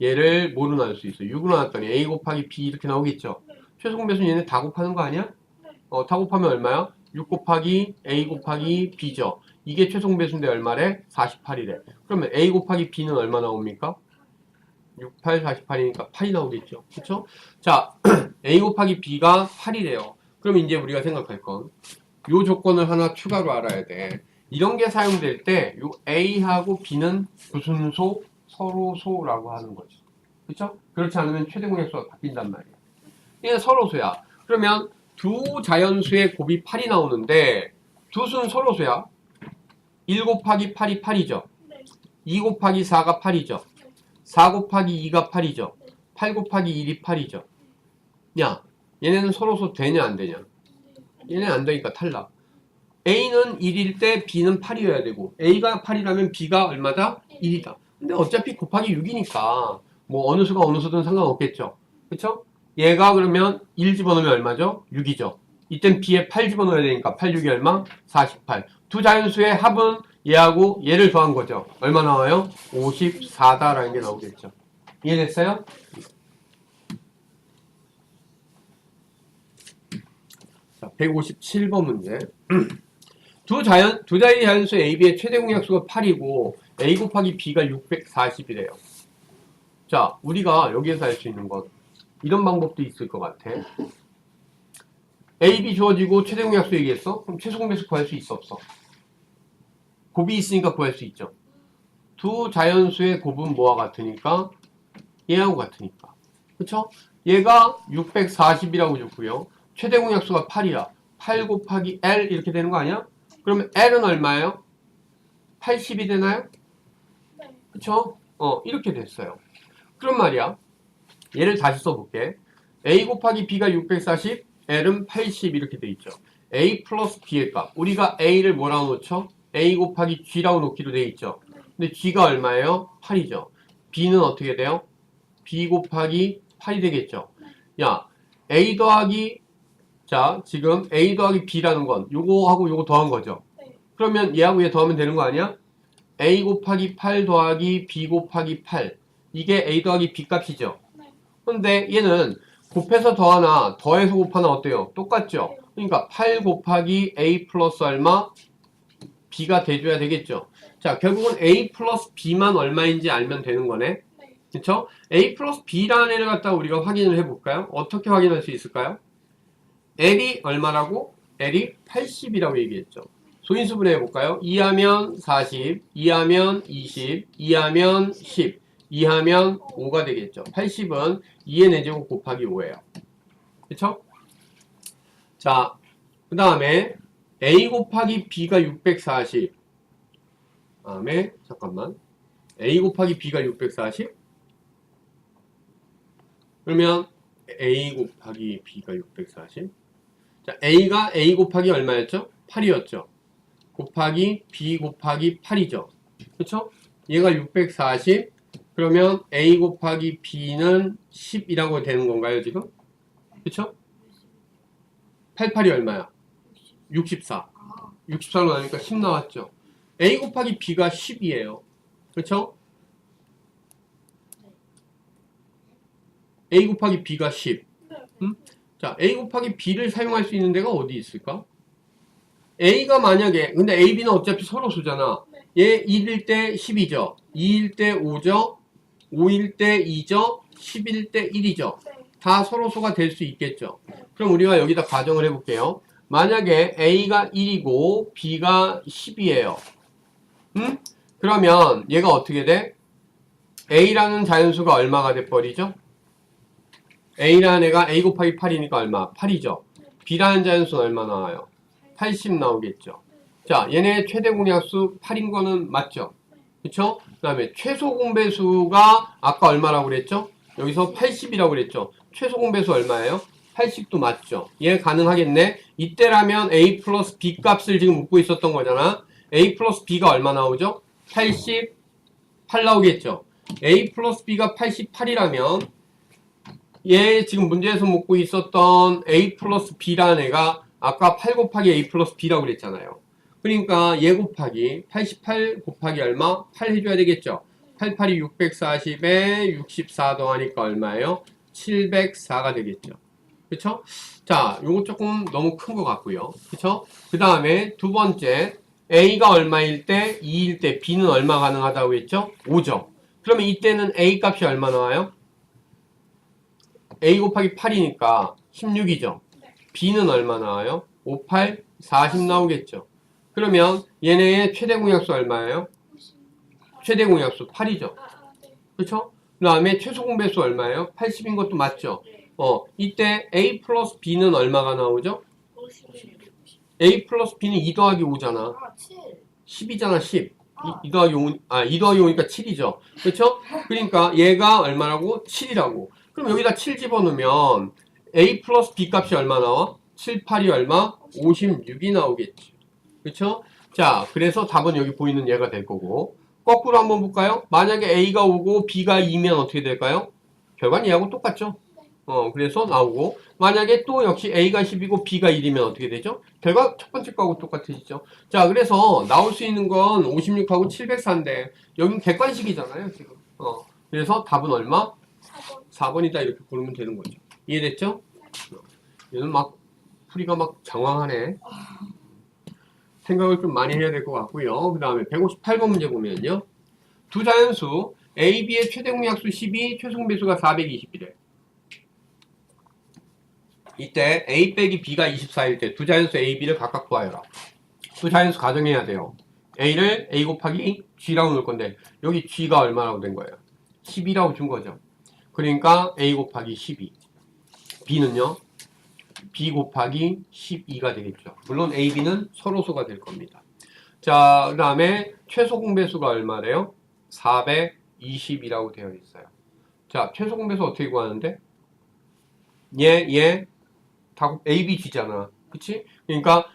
얘를 뭐로 나눌 수 있어요? 6으로 나눴더니 A 곱하기 B 이렇게 나오겠죠? 최소 공배수는 얘네 다 곱하는 거 아니야? 다 곱하면 얼마야? 6 곱하기 A 곱하기 B죠. 이게 최소공배수인데 얼마래? 48이래. 그러면 A 곱하기 B는 얼마 나옵니까? 68, 48이니까 8이 나오겠죠. 그쵸? 자, A 곱하기 B가 8이래요. 그럼 이제 우리가 생각할 건 요 조건을 하나 추가로 알아야 돼. 이런 게 사용될 때 요 A하고 B는 무슨 소? 서로소라고 하는 거죠. 그쵸? 그렇지 않으면 최대 공약수가 바뀐단 말이야. 이게 서로소야. 그러면 두 자연수의 곱이 8이 나오는데 두 수는 서로소야. 1 곱하기 8이 8이죠.
네.
2 곱하기 4가 8이죠. 4 곱하기 2가 8이죠. 8 곱하기 1이 8이죠. 야, 얘네는 서로소 되냐 안 되냐? 얘네는 안 되니까 탈락. A는 1일 때 B는 8이어야 되고 A가 8이라면 B가 얼마다? 1이다. 근데 어차피 곱하기 6이니까 뭐 어느 수가 어느 수든 상관없겠죠. 그쵸? 얘가 그러면 1 집어넣으면 얼마죠? 6이죠. 이땐 B에 8 집어넣어야 되니까 8, 6이 얼마? 48. 두 자연수의 합은 얘하고 얘를 더한 거죠. 얼마 나와요? 54다라는 게 나오겠죠. 이해됐어요? 자, 157번 문제. 두 자리 자연수 A, B의 최대 공약수가 8이고 A 곱하기 B가 640이래요. 자, 우리가 여기에서 알 수 있는 것 이런 방법도 있을 것 같아. A, B 주어지고 최대 공약수 얘기했어? 그럼 최소 공배수 구할 수 있어 없어? 곱이 있으니까 구할 수 있죠. 두 자연수의 곱은 뭐와 같으니까? 얘하고 같으니까. 그쵸? 얘가 640이라고 줬고요. 최대 공약수가 8이야. 8 곱하기 L 이렇게 되는 거 아니야? 그러면 L은 얼마예요? 80이 되나요?
네.
그쵸? 이렇게 됐어요. 그런 말이야. 얘를 다시 써볼게. A 곱하기 B가 640, L은 80 이렇게 돼 있죠. A 플러스 B의 값. 우리가 A를 뭐라고 놓죠? A 곱하기 G라고 놓기로 돼 있죠. 근데 G가 얼마예요? 8이죠. B는 어떻게 돼요? B 곱하기 8이 되겠죠. 야, A 더하기 자, 지금 A 더하기 B라는 건 요거하고 요거 더한 거죠.
네.
그러면 얘하고 얘 더하면 되는 거 아니야? A 곱하기 8 더하기 B 곱하기 8. 이게 A 더하기 B 값이죠.
네.
근데 얘는 곱해서 더하나 더해서 곱하나 어때요? 똑같죠? 그러니까 8 곱하기 A 플러스 얼마? B가 돼줘야 되겠죠. 자, 결국은 A 플러스 B만 얼마인지 알면 되는 거네.
네.
그쵸? A 플러스 B라는 애를 갖다가 우리가 확인을 해볼까요? 어떻게 확인할 수 있을까요? L이 얼마라고? L이 80이라고 얘기했죠. 소인수분해 해볼까요? 2하면 40, 2하면 20, 2하면 10, 2하면 5가 되겠죠. 80은 2의 4제곱 곱하기 5예요. 그쵸? 자, 그 다음에 A 곱하기 B가 640. 다음에 잠깐만. A 곱하기 B가 640? 그러면 A 곱하기 B가 640. 자, A가 A 곱하기 얼마였죠? 8이었죠. 곱하기 B 곱하기 8이죠. 그쵸? 얘가 640. 그러면 A 곱하기 B는 10이라고 되는 건가요, 지금? 그쵸? 88이 얼마야? 64. 64로 나니까 10 나왔죠. A 곱하기 B가 10이에요. 그쵸? A 곱하기 B가 10. 자, A 곱하기 B를 사용할 수 있는 데가 어디 있을까? A가 만약에, 근데 A, B는 어차피 서로 수잖아. 얘 1일 때 10이죠. 2일 때 5죠. 5일 때 2죠. 10일 때 1이죠. 다 서로 수가 될 수 있겠죠. 그럼 우리가 여기다 가정을 해볼게요. 만약에 A가 1이고 B가 10이에요. 그러면 얘가 어떻게 돼? A라는 자연수가 얼마가 돼버리죠? A라는 애가 A 곱하기 8이니까 얼마? 8이죠. B라는 자연수는 얼마 나와요? 80 나오겠죠. 자, 얘네 최대 공약수 8인 거는 맞죠? 그쵸? 그 다음에 최소 공배수가 아까 얼마라고 그랬죠? 여기서 80이라고 그랬죠? 최소 공배수 얼마예요? 80도 맞죠? 얘 가능하겠네? 이때라면 A 플러스 B 값을 지금 묻고 있었던 거잖아. A 플러스 B가 얼마 나오죠? 88 나오겠죠? A 플러스 B가 88이라면 얘 지금 문제에서 묻고 있었던 A 플러스 B라는 애가 아까 8 곱하기 A 플러스 B라고 그랬잖아요. 그러니까 얘 곱하기 88 곱하기 얼마? 8 해줘야 되겠죠. 88이 640에 64 더하니까 얼마예요? 704가 되겠죠. 그쵸? 자, 요거 조금 너무 큰 것 같고요. 그쵸? 그 다음에 두 번째 A가 얼마일 때, 2일 때 B는 얼마 가능하다고 했죠? 5죠. 그러면 이때는 A 값이 얼마 나와요? A 곱하기 8이니까 16이죠. B는 얼마 나와요? 5, 8, 40 나오겠죠. 그러면 얘네의 최대 공약수 얼마예요? 최대 공약수 8이죠.
네.
그렇죠? 그 다음에 최소 공배수 얼마예요? 80인 것도 맞죠?
네.
이때 A 플러스 B는 얼마가 나오죠?
50.
A 플러스 B는 2 더하기 5잖아.
7.
10이잖아, 10.
아.
2 더하기 5, 2 더하기 5니까 7이죠. 그렇죠? 그러니까 얘가 얼마라고? 7이라고. 그럼 여기다 7 집어넣으면 A 플러스 B 값이 얼마 나와? 7, 8이 얼마? 56이 나오겠지. 그렇죠? 자, 그래서 답은 여기 보이는 얘가 될 거고. 거꾸로 한번 볼까요? 만약에 A가 5고 B가 2면 어떻게 될까요? 결과는 얘하고 똑같죠? 그래서 나오고. 만약에 또 역시 A가 10이고 B가 1이면 어떻게 되죠? 결과 첫 번째 거하고 똑같아지죠. 자, 그래서 나올 수 있는 건 56하고 704인데, 여긴 객관식이잖아요, 지금. 그래서 답은 얼마?
4번.
4번이다 이렇게 고르면 되는 거죠. 이해됐죠? 얘는 막 풀이가 막 장황하네. 생각을 좀 많이 해야 될 것 같고요. 그 다음에 158번 문제 보면요. 두 자연수 A, B의 최대 공약수 12, 최소 공배수가 420이래. 이때 A 빼기 B가 24일 때 두 자연수 A, B를 각각 구하여라. 두 자연수 가정해야 돼요. A를 A 곱하기 G라고 놓을 건데 여기 G가 얼마라고 된 거예요? 10이라고 준 거죠. 그러니까 A 곱하기 12. B는요? B 곱하기 12가 되겠죠. 물론 A, B는 서로수가 될 겁니다. 자, 그 다음에 최소 공배수가 얼마래요? 420이라고 되어 있어요. 자, 최소 공배수 어떻게 구하는데? 얘 다 A, B, G잖아. 그치? 그러니까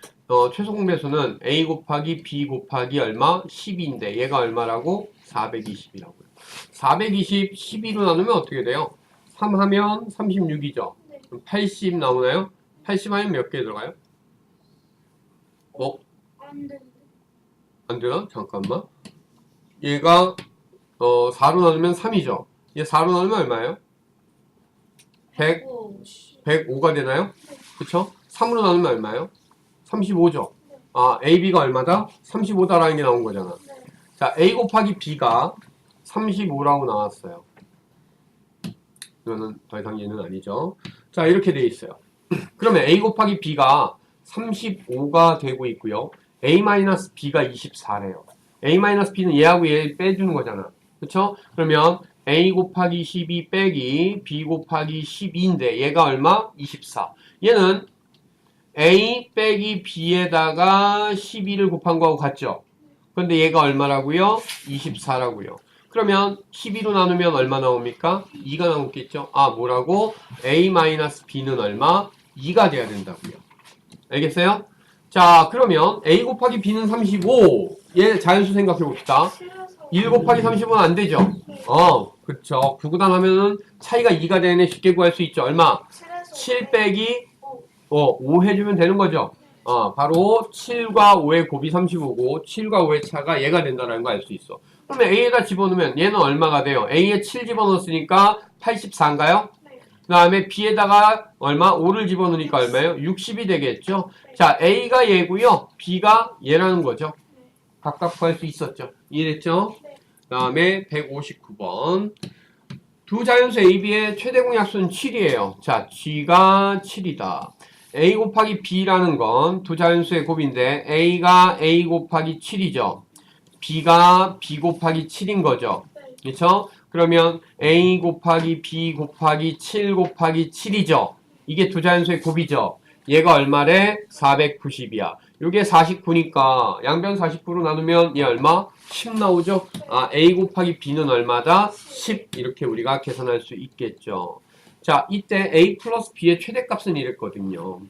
최소 공배수는 A 곱하기 B 곱하기 얼마? 10인데 얘가 얼마라고? 420이라고요. 420, 12로 나누면 어떻게 돼요? 3 하면 36이죠.
네.
그럼 80 나오나요? 80 하면 몇 개 들어가요?
안 되는데.
안 돼요? 잠깐만. 얘가 4로 나누면 3이죠. 얘 4로 나누면 얼마예요? 105가 되나요? 그쵸? 3으로 나누면 얼마예요? 35죠. A, B가 얼마다? 35다라는 게 나온 거잖아.
네.
자, A 곱하기 B가 35라고 나왔어요. 이거는 더 이상 얘는 아니죠. 자, 이렇게 돼 있어요. 그러면 A 곱하기 B가 35가 되고 있고요. A-B가 24래요. A-B는 얘하고 얘 빼주는 거잖아. 그쵸? 그러면 A 곱하기 12 빼기 B 곱하기 12인데 얘가 얼마? 24. 얘는 A 빼기 B에다가 12를 곱한 거하고 같죠? 근데 얘가 얼마라고요? 24라고요. 그러면 12로 나누면 얼마 나옵니까? 2가 나오겠죠? 뭐라고? A-B는 얼마? 2가 돼야 된다고요. 알겠어요? 자, 그러면 A 곱하기 B는 35. 얘 자연수 생각해 봅시다. 1 곱하기 35는 안 되죠? 그쵸. 구구단하면은 차이가 2가 되네 쉽게 구할 수 있죠. 얼마? 7 빼기 5 해주면 되는 거죠. 바로 7과 5의 곱이 35고 7과 5의 차가 얘가 된다는 거 알 수 있어. 그러면 A에다 집어넣으면 얘는 얼마가 돼요? A에 7 집어넣었으니까 84인가요? 그 다음에 B에다가 얼마? 5를 집어넣으니까 얼마예요? 60이 되겠죠? 자, A가 얘고요. B가 얘라는 거죠. 각각 구할 수 있었죠. 이해됐죠? 그 다음에 159번. 두 자연수 A, B의 최대 공약수는 7이에요. 자, G가 7이다. A 곱하기 B라는 건 두 자연수의 곱인데 A가 A 곱하기 7이죠. B가 B 곱하기 7인 거죠. 그렇죠? 그러면 A 곱하기 B 곱하기 7 곱하기 7이죠. 이게 두 자연수의 곱이죠. 얘가 얼마래? 490이야. 요게 49니까 양변 49로 나누면 얘 얼마? 10 나오죠? A 곱하기 B는 얼마다? 10 이렇게 우리가 계산할 수 있겠죠. 자, 이때 A 플러스 B의 최대값은 이랬거든요.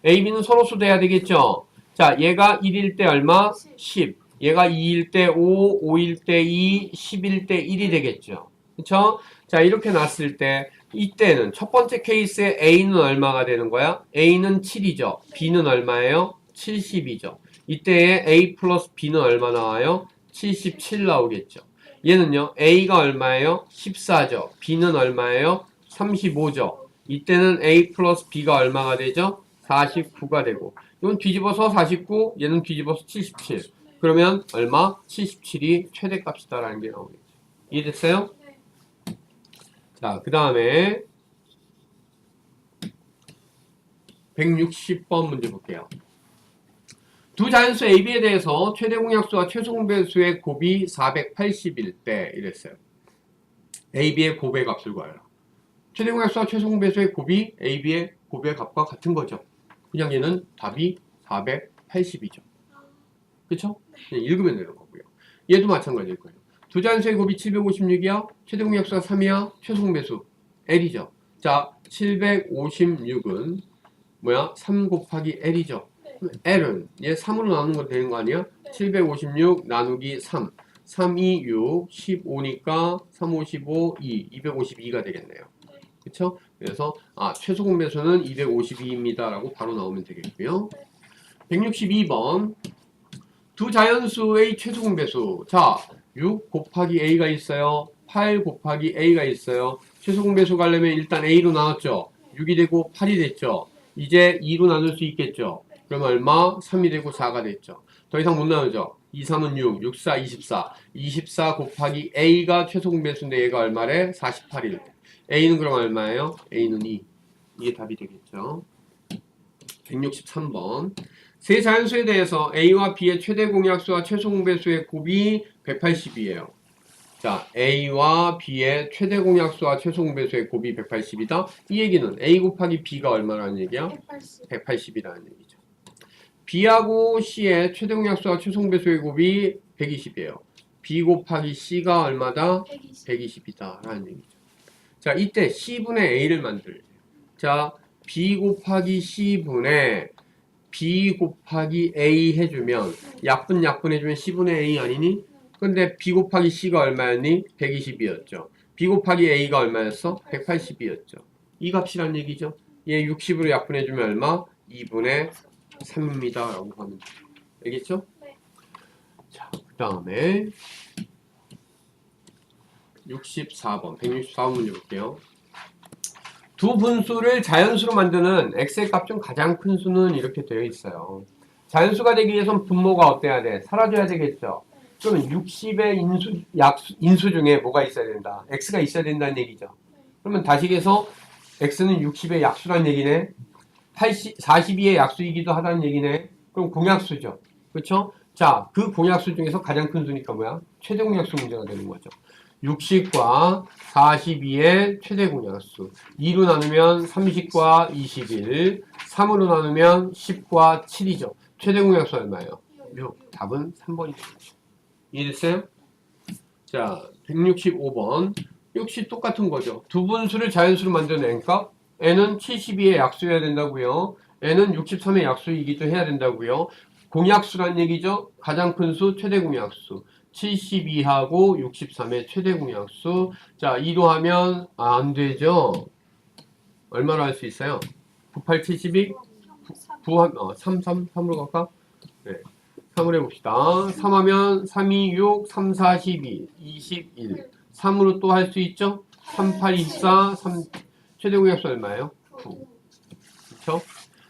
A, B는 서로수 돼야 되겠죠? 자, 얘가 1일 때 얼마? 10. 얘가 2일 때 5, 5일 때 2, 10일 때 1이 되겠죠. 그쵸? 자, 이렇게 놨을 때 이때는 첫 번째 케이스에 A는 얼마가 되는 거야? A는 7이죠. B는 얼마예요? 70이죠. 이때에 A 플러스 B는 얼마 나와요? 77 나오겠죠. 얘는요. A가 얼마예요? 14죠. B는 얼마예요? 35죠. 이때는 A 플러스 B가 얼마가 되죠? 49가 되고 이건 뒤집어서 49, 얘는 뒤집어서 77. 그러면 얼마? 77이 최대값이다라는 게 나오겠죠. 이해됐어요?
네.
자, 그 다음에 160번 문제 볼게요. 두 자연수 AB에 대해서 최대 공약수와 최소 공배수의 곱이 480일 때 이랬어요. AB의 곱의 값을 구하라. 최대 공약수와 최소 공배수의 곱이 AB의 곱의 값과 같은 거죠. 그냥 얘는 답이 480이죠. 그쵸? 그냥 읽으면 되는 거고요. 얘도 마찬가지일 거예요. 두 자연수의 곱이 756이야. 최대 공약수가 3이야. 최소 공배수 L이죠. 자, 756은 뭐야? 3 곱하기 L이죠. L은 얘 3으로 나누는 거 되는 거 아니야? 756 나누기 3. 3, 2, 6, 15니까 3, 5, 15, 2, 252가 되겠네요. 그쵸? 그래서 최소 공배수는 252입니다. 라고 바로 나오면 되겠고요. 162번 두 자연수의 최소 공배수. 자, 6 곱하기 A가 있어요. 8 곱하기 A가 있어요. 최소 공배수 가려면 일단 A로 나왔죠. 6이 되고 8이 됐죠. 이제 2로 나눌 수 있겠죠. 그러면 얼마? 3이 되고 4가 됐죠. 더 이상 못 나누죠. 2, 3은 6, 6, 4, 24. 24 곱하기 A가 최소 공배수인데 얘가 얼마래? 48일. A는 그럼 얼마예요? A는 2. 이게 답이 되겠죠. 163번. 세 자연수에 대해서 A와 B의 최대 공약수와 최소 공배수의 곱이 180이에요. 자, A와 B의 최대 공약수와 최소 공배수의 곱이 180이다. 이 얘기는 A 곱하기 B가 얼마라는 얘기야?
180.
180이라는 얘기죠. B하고 C의 최대 공약수와 최소 공배수의 곱이 120이에요. B 곱하기 C가 얼마다?
120.
120이다 라는 얘기죠. 자, 이때 C분의 A를 만들래요. 자, B 곱하기 C분의 B 곱하기 A 해주면 약분 해주면 C분의 A 아니니? 근데 B 곱하기 C가 얼마였니? 120이었죠. B 곱하기 A가 얼마였어? 180이었죠. 이 값이란 얘기죠. 얘 60으로 약분해주면 얼마? 2분의 3입니다. 라고 하면 돼요. 알겠죠?
네.
자, 그 다음에 164번 문제 볼게요. 두 분수를 자연수로 만드는 x의 값 중 가장 큰 수는 이렇게 되어 있어요. 자연수가 되기 위해선 분모가 어때야 돼? 사라져야 되겠죠. 그러면 60의 인수 중에 뭐가 있어야 된다? x가 있어야 된다는 얘기죠. 그러면 다시해서 x는 60의 약수란 얘기네. 42의 약수이기도 하다는 얘기네. 그럼 공약수죠. 그렇죠? 자, 그 공약수 중에서 가장 큰 수니까 뭐야? 최대 공약수 문제가 되는 거죠. 60과 42의 최대 공약수. 2로 나누면 30과 21, 3으로 나누면 10과 7이죠. 최대 공약수 얼마예요? 6. 답은 3번이죠. 이해됐어요? 자, 165번. 역시 똑같은 거죠. 두 분수를 자연수로 만드는 n값. n은 72의 약수여야 된다고요. n은 63의 약수이기도 해야 된다고요. 공약수란 얘기죠. 가장 큰 수, 최대 공약수. 72하고 63의 최대 공약수. 자, 2로 하면 안 되죠. 얼마로 할 수 있어요? 98, 72? 3으로 갈까? 네. 3으로 해봅시다. 3 하면 3, 2, 6, 3, 4, 12, 21. 3으로 또 할 수 있죠? 3, 8, 24, 3, 최대 공약수 얼마예요? 9. 그쵸?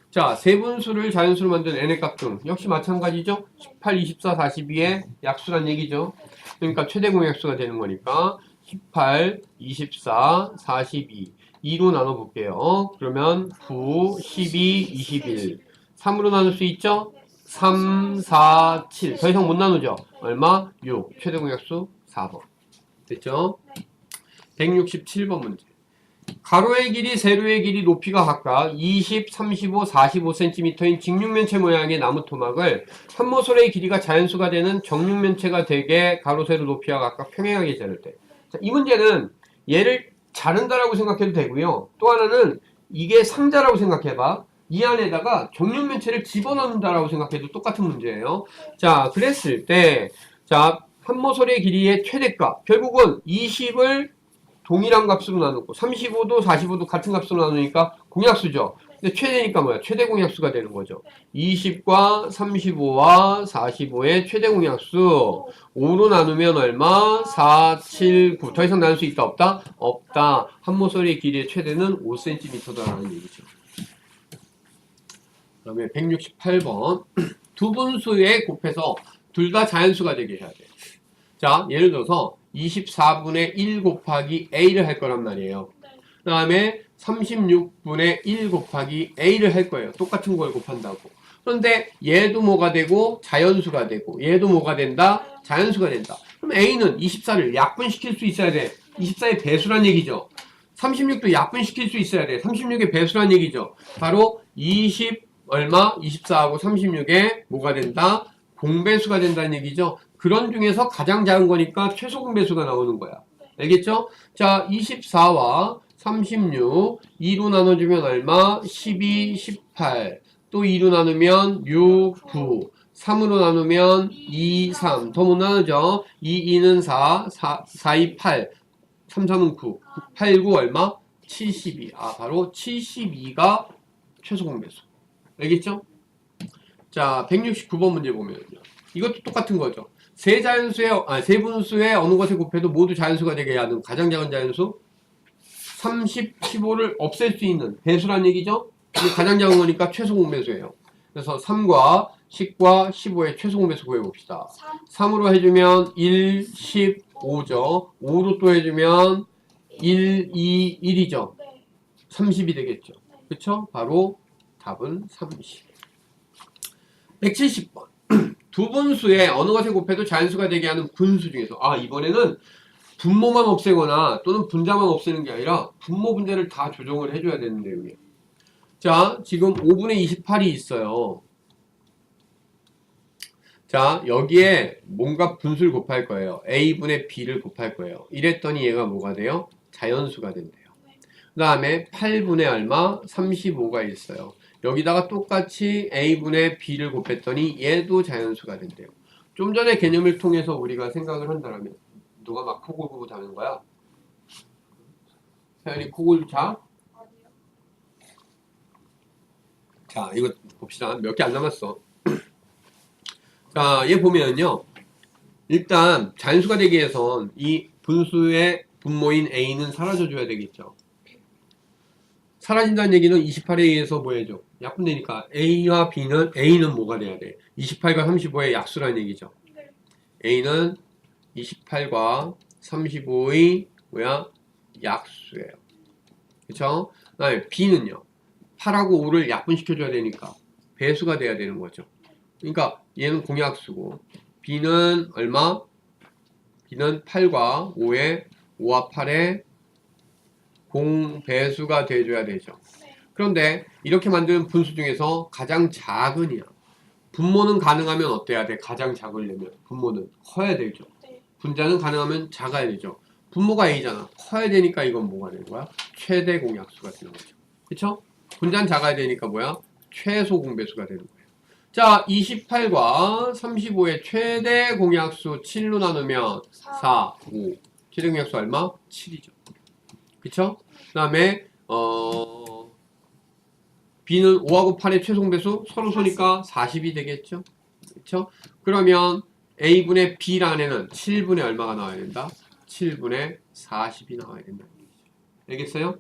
자, 세 분수를 자연수로 만든 n의 값 중 역시 마찬가지죠? 18, 24, 42의 약수란 얘기죠. 그러니까 최대 공약수가 되는 거니까 18, 24, 42 2로 나눠볼게요. 그러면 9, 12, 21 3으로 나눌 수 있죠? 3, 4, 7 더 이상 못 나누죠? 얼마? 6 최대 공약수 4번 됐죠? 167번 문제 가로의 길이, 세로의 길이, 높이가 각각 20, 35, 45cm인 직육면체 모양의 나무 토막을 한 모서리의 길이가 자연수가 되는 정육면체가 되게 가로, 세로, 높이가 각각 평행하게 자를 때. 자, 이 문제는 얘를 자른다라고 생각해도 되고요. 또 하나는 이게 상자라고 생각해봐. 이 안에다가 정육면체를 집어넣는다라고 생각해도 똑같은 문제예요. 자, 그랬을 때, 자, 한 모서리의 길이의 최대값. 결국은 20을 동일한 값으로 나누고 35도 45도 같은 값으로 나누니까 공약수죠. 근데 최대니까 뭐야? 최대 공약수가 되는 거죠. 20과 35와 45의 최대 공약수 5로 나누면 얼마? 4, 7, 9. 더 이상 나눌 수 있다 없다? 없다. 한 모서리의 길이의 최대는 5cm다라는 얘기죠. 그다음에 168번 두 분수에 곱해서 둘 다 자연수가 되게 해야 돼. 자, 예를 들어서 24분의 1 곱하기 a를 할 거란 말이에요.
네.
그 다음에 36분의 1 곱하기 a를 할 거예요. 똑같은 걸 곱한다고. 그런데 얘도 뭐가 되고 자연수가 되고 얘도 뭐가 된다? 자연수가 된다. 그럼 a는 24를 약분시킬 수 있어야 돼. 24의 배수란 얘기죠. 36도 약분시킬 수 있어야 돼. 36의 배수란 얘기죠. 바로 20 얼마? 24하고 36의 뭐가 된다? 공배수가 된다는 얘기죠. 그런 중에서 가장 작은 거니까 최소 공배수가 나오는 거야. 알겠죠? 자, 24와 36 2로 나눠주면 얼마? 12, 18 또 2로 나누면 6, 9 3으로 나누면 2, 3 더 못 나누죠? 2, 2는 4, 4, 2, 8 3, 3은 9 8, 9 얼마? 72 바로 72가 최소 공배수. 알겠죠? 자, 169번 문제 보면요. 이것도 똑같은 거죠. 세 분수의 어느 것에 곱해도 모두 자연수가 되게 하는 가장 작은 자연수 30, 15를 없앨 수 있는 배수란 얘기죠. 이게 가장 작은 거니까 최소 공배수예요. 그래서 3과 10과 15의 최소 공배수 구해봅시다. 3으로 해주면 1, 10, 5죠. 5로 또 해주면 1, 2, 1이죠. 30이 되겠죠. 그쵸? 바로 답은 30. 170번. 두 분수에 어느 것에 곱해도 자연수가 되게 하는 분수 중에서 이번에는 분모만 없애거나 또는 분자만 없애는 게 아니라 분모 분자를 다 조정을 해줘야 되는 내용이에요. 자, 지금 5분의 28이 있어요. 자, 여기에 뭔가 분수를 곱할 거예요. a분의 b를 곱할 거예요. 이랬더니 얘가 뭐가 돼요? 자연수가 된대요. 그 다음에 8분의 얼마? 35가 있어요. 여기다가 똑같이 a분의 b를 곱했더니 얘도 자연수가 된대요. 좀 전에 개념을 통해서 우리가 생각을 한다면 누가 막 코 골고 자는 거야? 사연이 코 골고 자? 자, 이거 봅시다. 몇 개 안 남았어. 자, 얘 보면요. 일단 자연수가 되기 위해선 이 분수의 분모인 a는 사라져줘야 되겠죠. 사라진다는 얘기는 28에 의해서 뭐 해줘? 약분되니까 a와 b는 a는 뭐가 돼야 돼? 28과 35의 약수라는 얘기죠. a는 28과 35의 뭐야? 약수예요. 그쵸? 그 다음에 b는요. 8하고 5를 약분시켜줘야 되니까 배수가 돼야 되는 거죠. 그러니까 얘는 공약수고 b는 얼마? b는 8과 5의 5와 8의 공배수가 돼줘야 되죠. 그런데 이렇게 만드는 분수 중에서 가장 작은이야. 분모는 가능하면 어때야 돼? 가장 작으려면 분모는 커야 되죠. 분자는 가능하면 작아야 되죠. 분모가 a잖아. 커야 되니까 이건 뭐가 되는 거야? 최대 공약수가 되는 거죠. 그쵸? 분자는 작아야 되니까 뭐야? 최소 공배수가 되는 거예요. 자, 28과 35의 최대 공약수 7로 나누면 4, 5. 최대 공약수 얼마? 7이죠. 그쵸? 그 다음에 b는 5하고 8의 최소 공배수 서로 소니까 40이 되겠죠? 그쵸? 그러면 a분의 b라는 애는 7분의 얼마가 나와야 된다? 7분의 40이 나와야 된다. 알겠어요?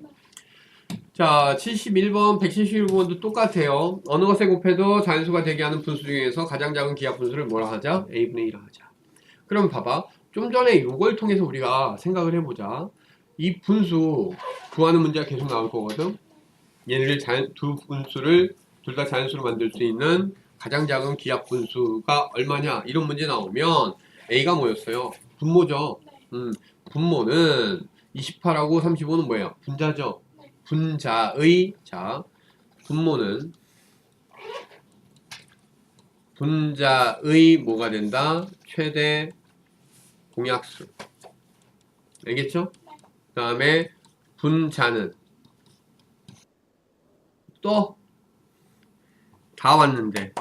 자, 71번, 171번도 똑같아요. 어느 것에 곱해도 자연수가 되게 하는 분수 중에서 가장 작은 기하 분수를 뭐라 하자? a분의 1라 하자. 그럼 봐봐. 좀 전에 이걸 통해서 우리가 생각을 해보자. 이 분수 구하는 문제가 계속 나올 거거든. 얘네를 두 분수를 둘 다 자연수로 만들 수 있는 가장 작은 기하 분수가 얼마냐? 이런 문제 나오면 a가 뭐였어요? 분모죠. 분모는 28하고 35는 뭐예요? 분자죠. 분자의 분자의 뭐가 된다? 최대 공약수. 알겠죠? 그 다음에 분자는 또 다 왔는데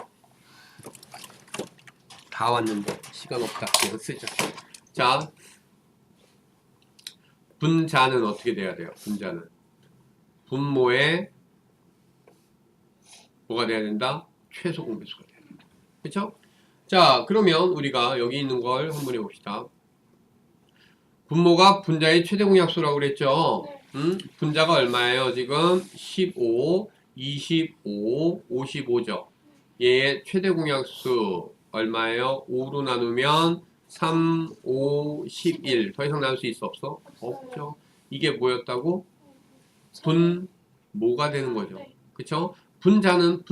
시간 없다. 이거 쓰자. 자, 분자는 어떻게 돼야 돼요? 분자는 분모의 뭐가 돼야 된다? 최소 공배수가 돼야 된다. 그쵸? 자, 그러면 우리가 여기 있는 걸 한번 해봅시다. 분모가 분자의 최대 공약수라고 그랬죠? 분자가 얼마예요? 지금 15, 25, 55죠. 얘의 최대 공약수 얼마예요? 5로 나누면 3, 5, 11. 더 이상 나눌 수 있어 없어? 없죠. 이게 뭐였다고? 분모가 되는 거죠. 그쵸? 분자는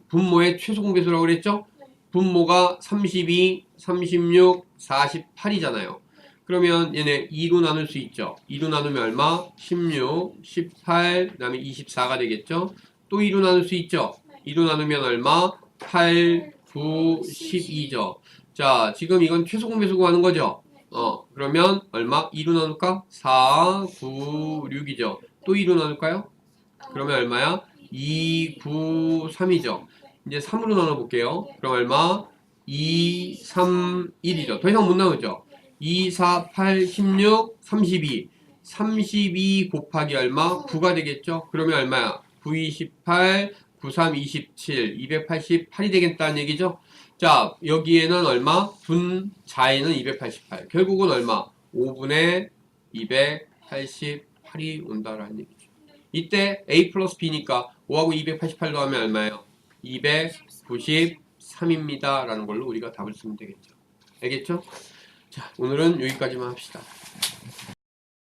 분모의 최소 공배수라고 그랬죠? 분모가 32, 36, 48이잖아요. 그러면 얘네 2로 나눌 수 있죠. 2로 나누면 얼마? 16, 18, 그 다음에 24가 되겠죠. 또 2로 나눌 수 있죠. 2로 나누면 얼마? 8, 9, 12죠. 자, 지금 이건 최소 공배수 구하는 거죠. 그러면 얼마? 2로 나눌까? 4, 9, 6이죠. 또 2로 나눌까요? 그러면 얼마야? 2, 9, 3이죠. 이제 3으로 나눠볼게요. 그럼 얼마? 2, 3, 1이죠. 더 이상 못 나누죠. 2, 4, 8, 16, 32. 32 곱하기 얼마? 9가 되겠죠? 그러면 얼마야? 9, 28, 9, 3, 27, 288이 되겠다는 얘기죠? 자, 여기에는 얼마? 분자에는 288. 결국은 얼마? 5분의 288이 온다라는 얘기죠. 이때 A 플러스 B니까 5하고 288 더하면 얼마예요? 293입니다. 라는 걸로 우리가 답을 쓰면 되겠죠. 알겠죠? 자, 오늘은 여기까지만 합시다.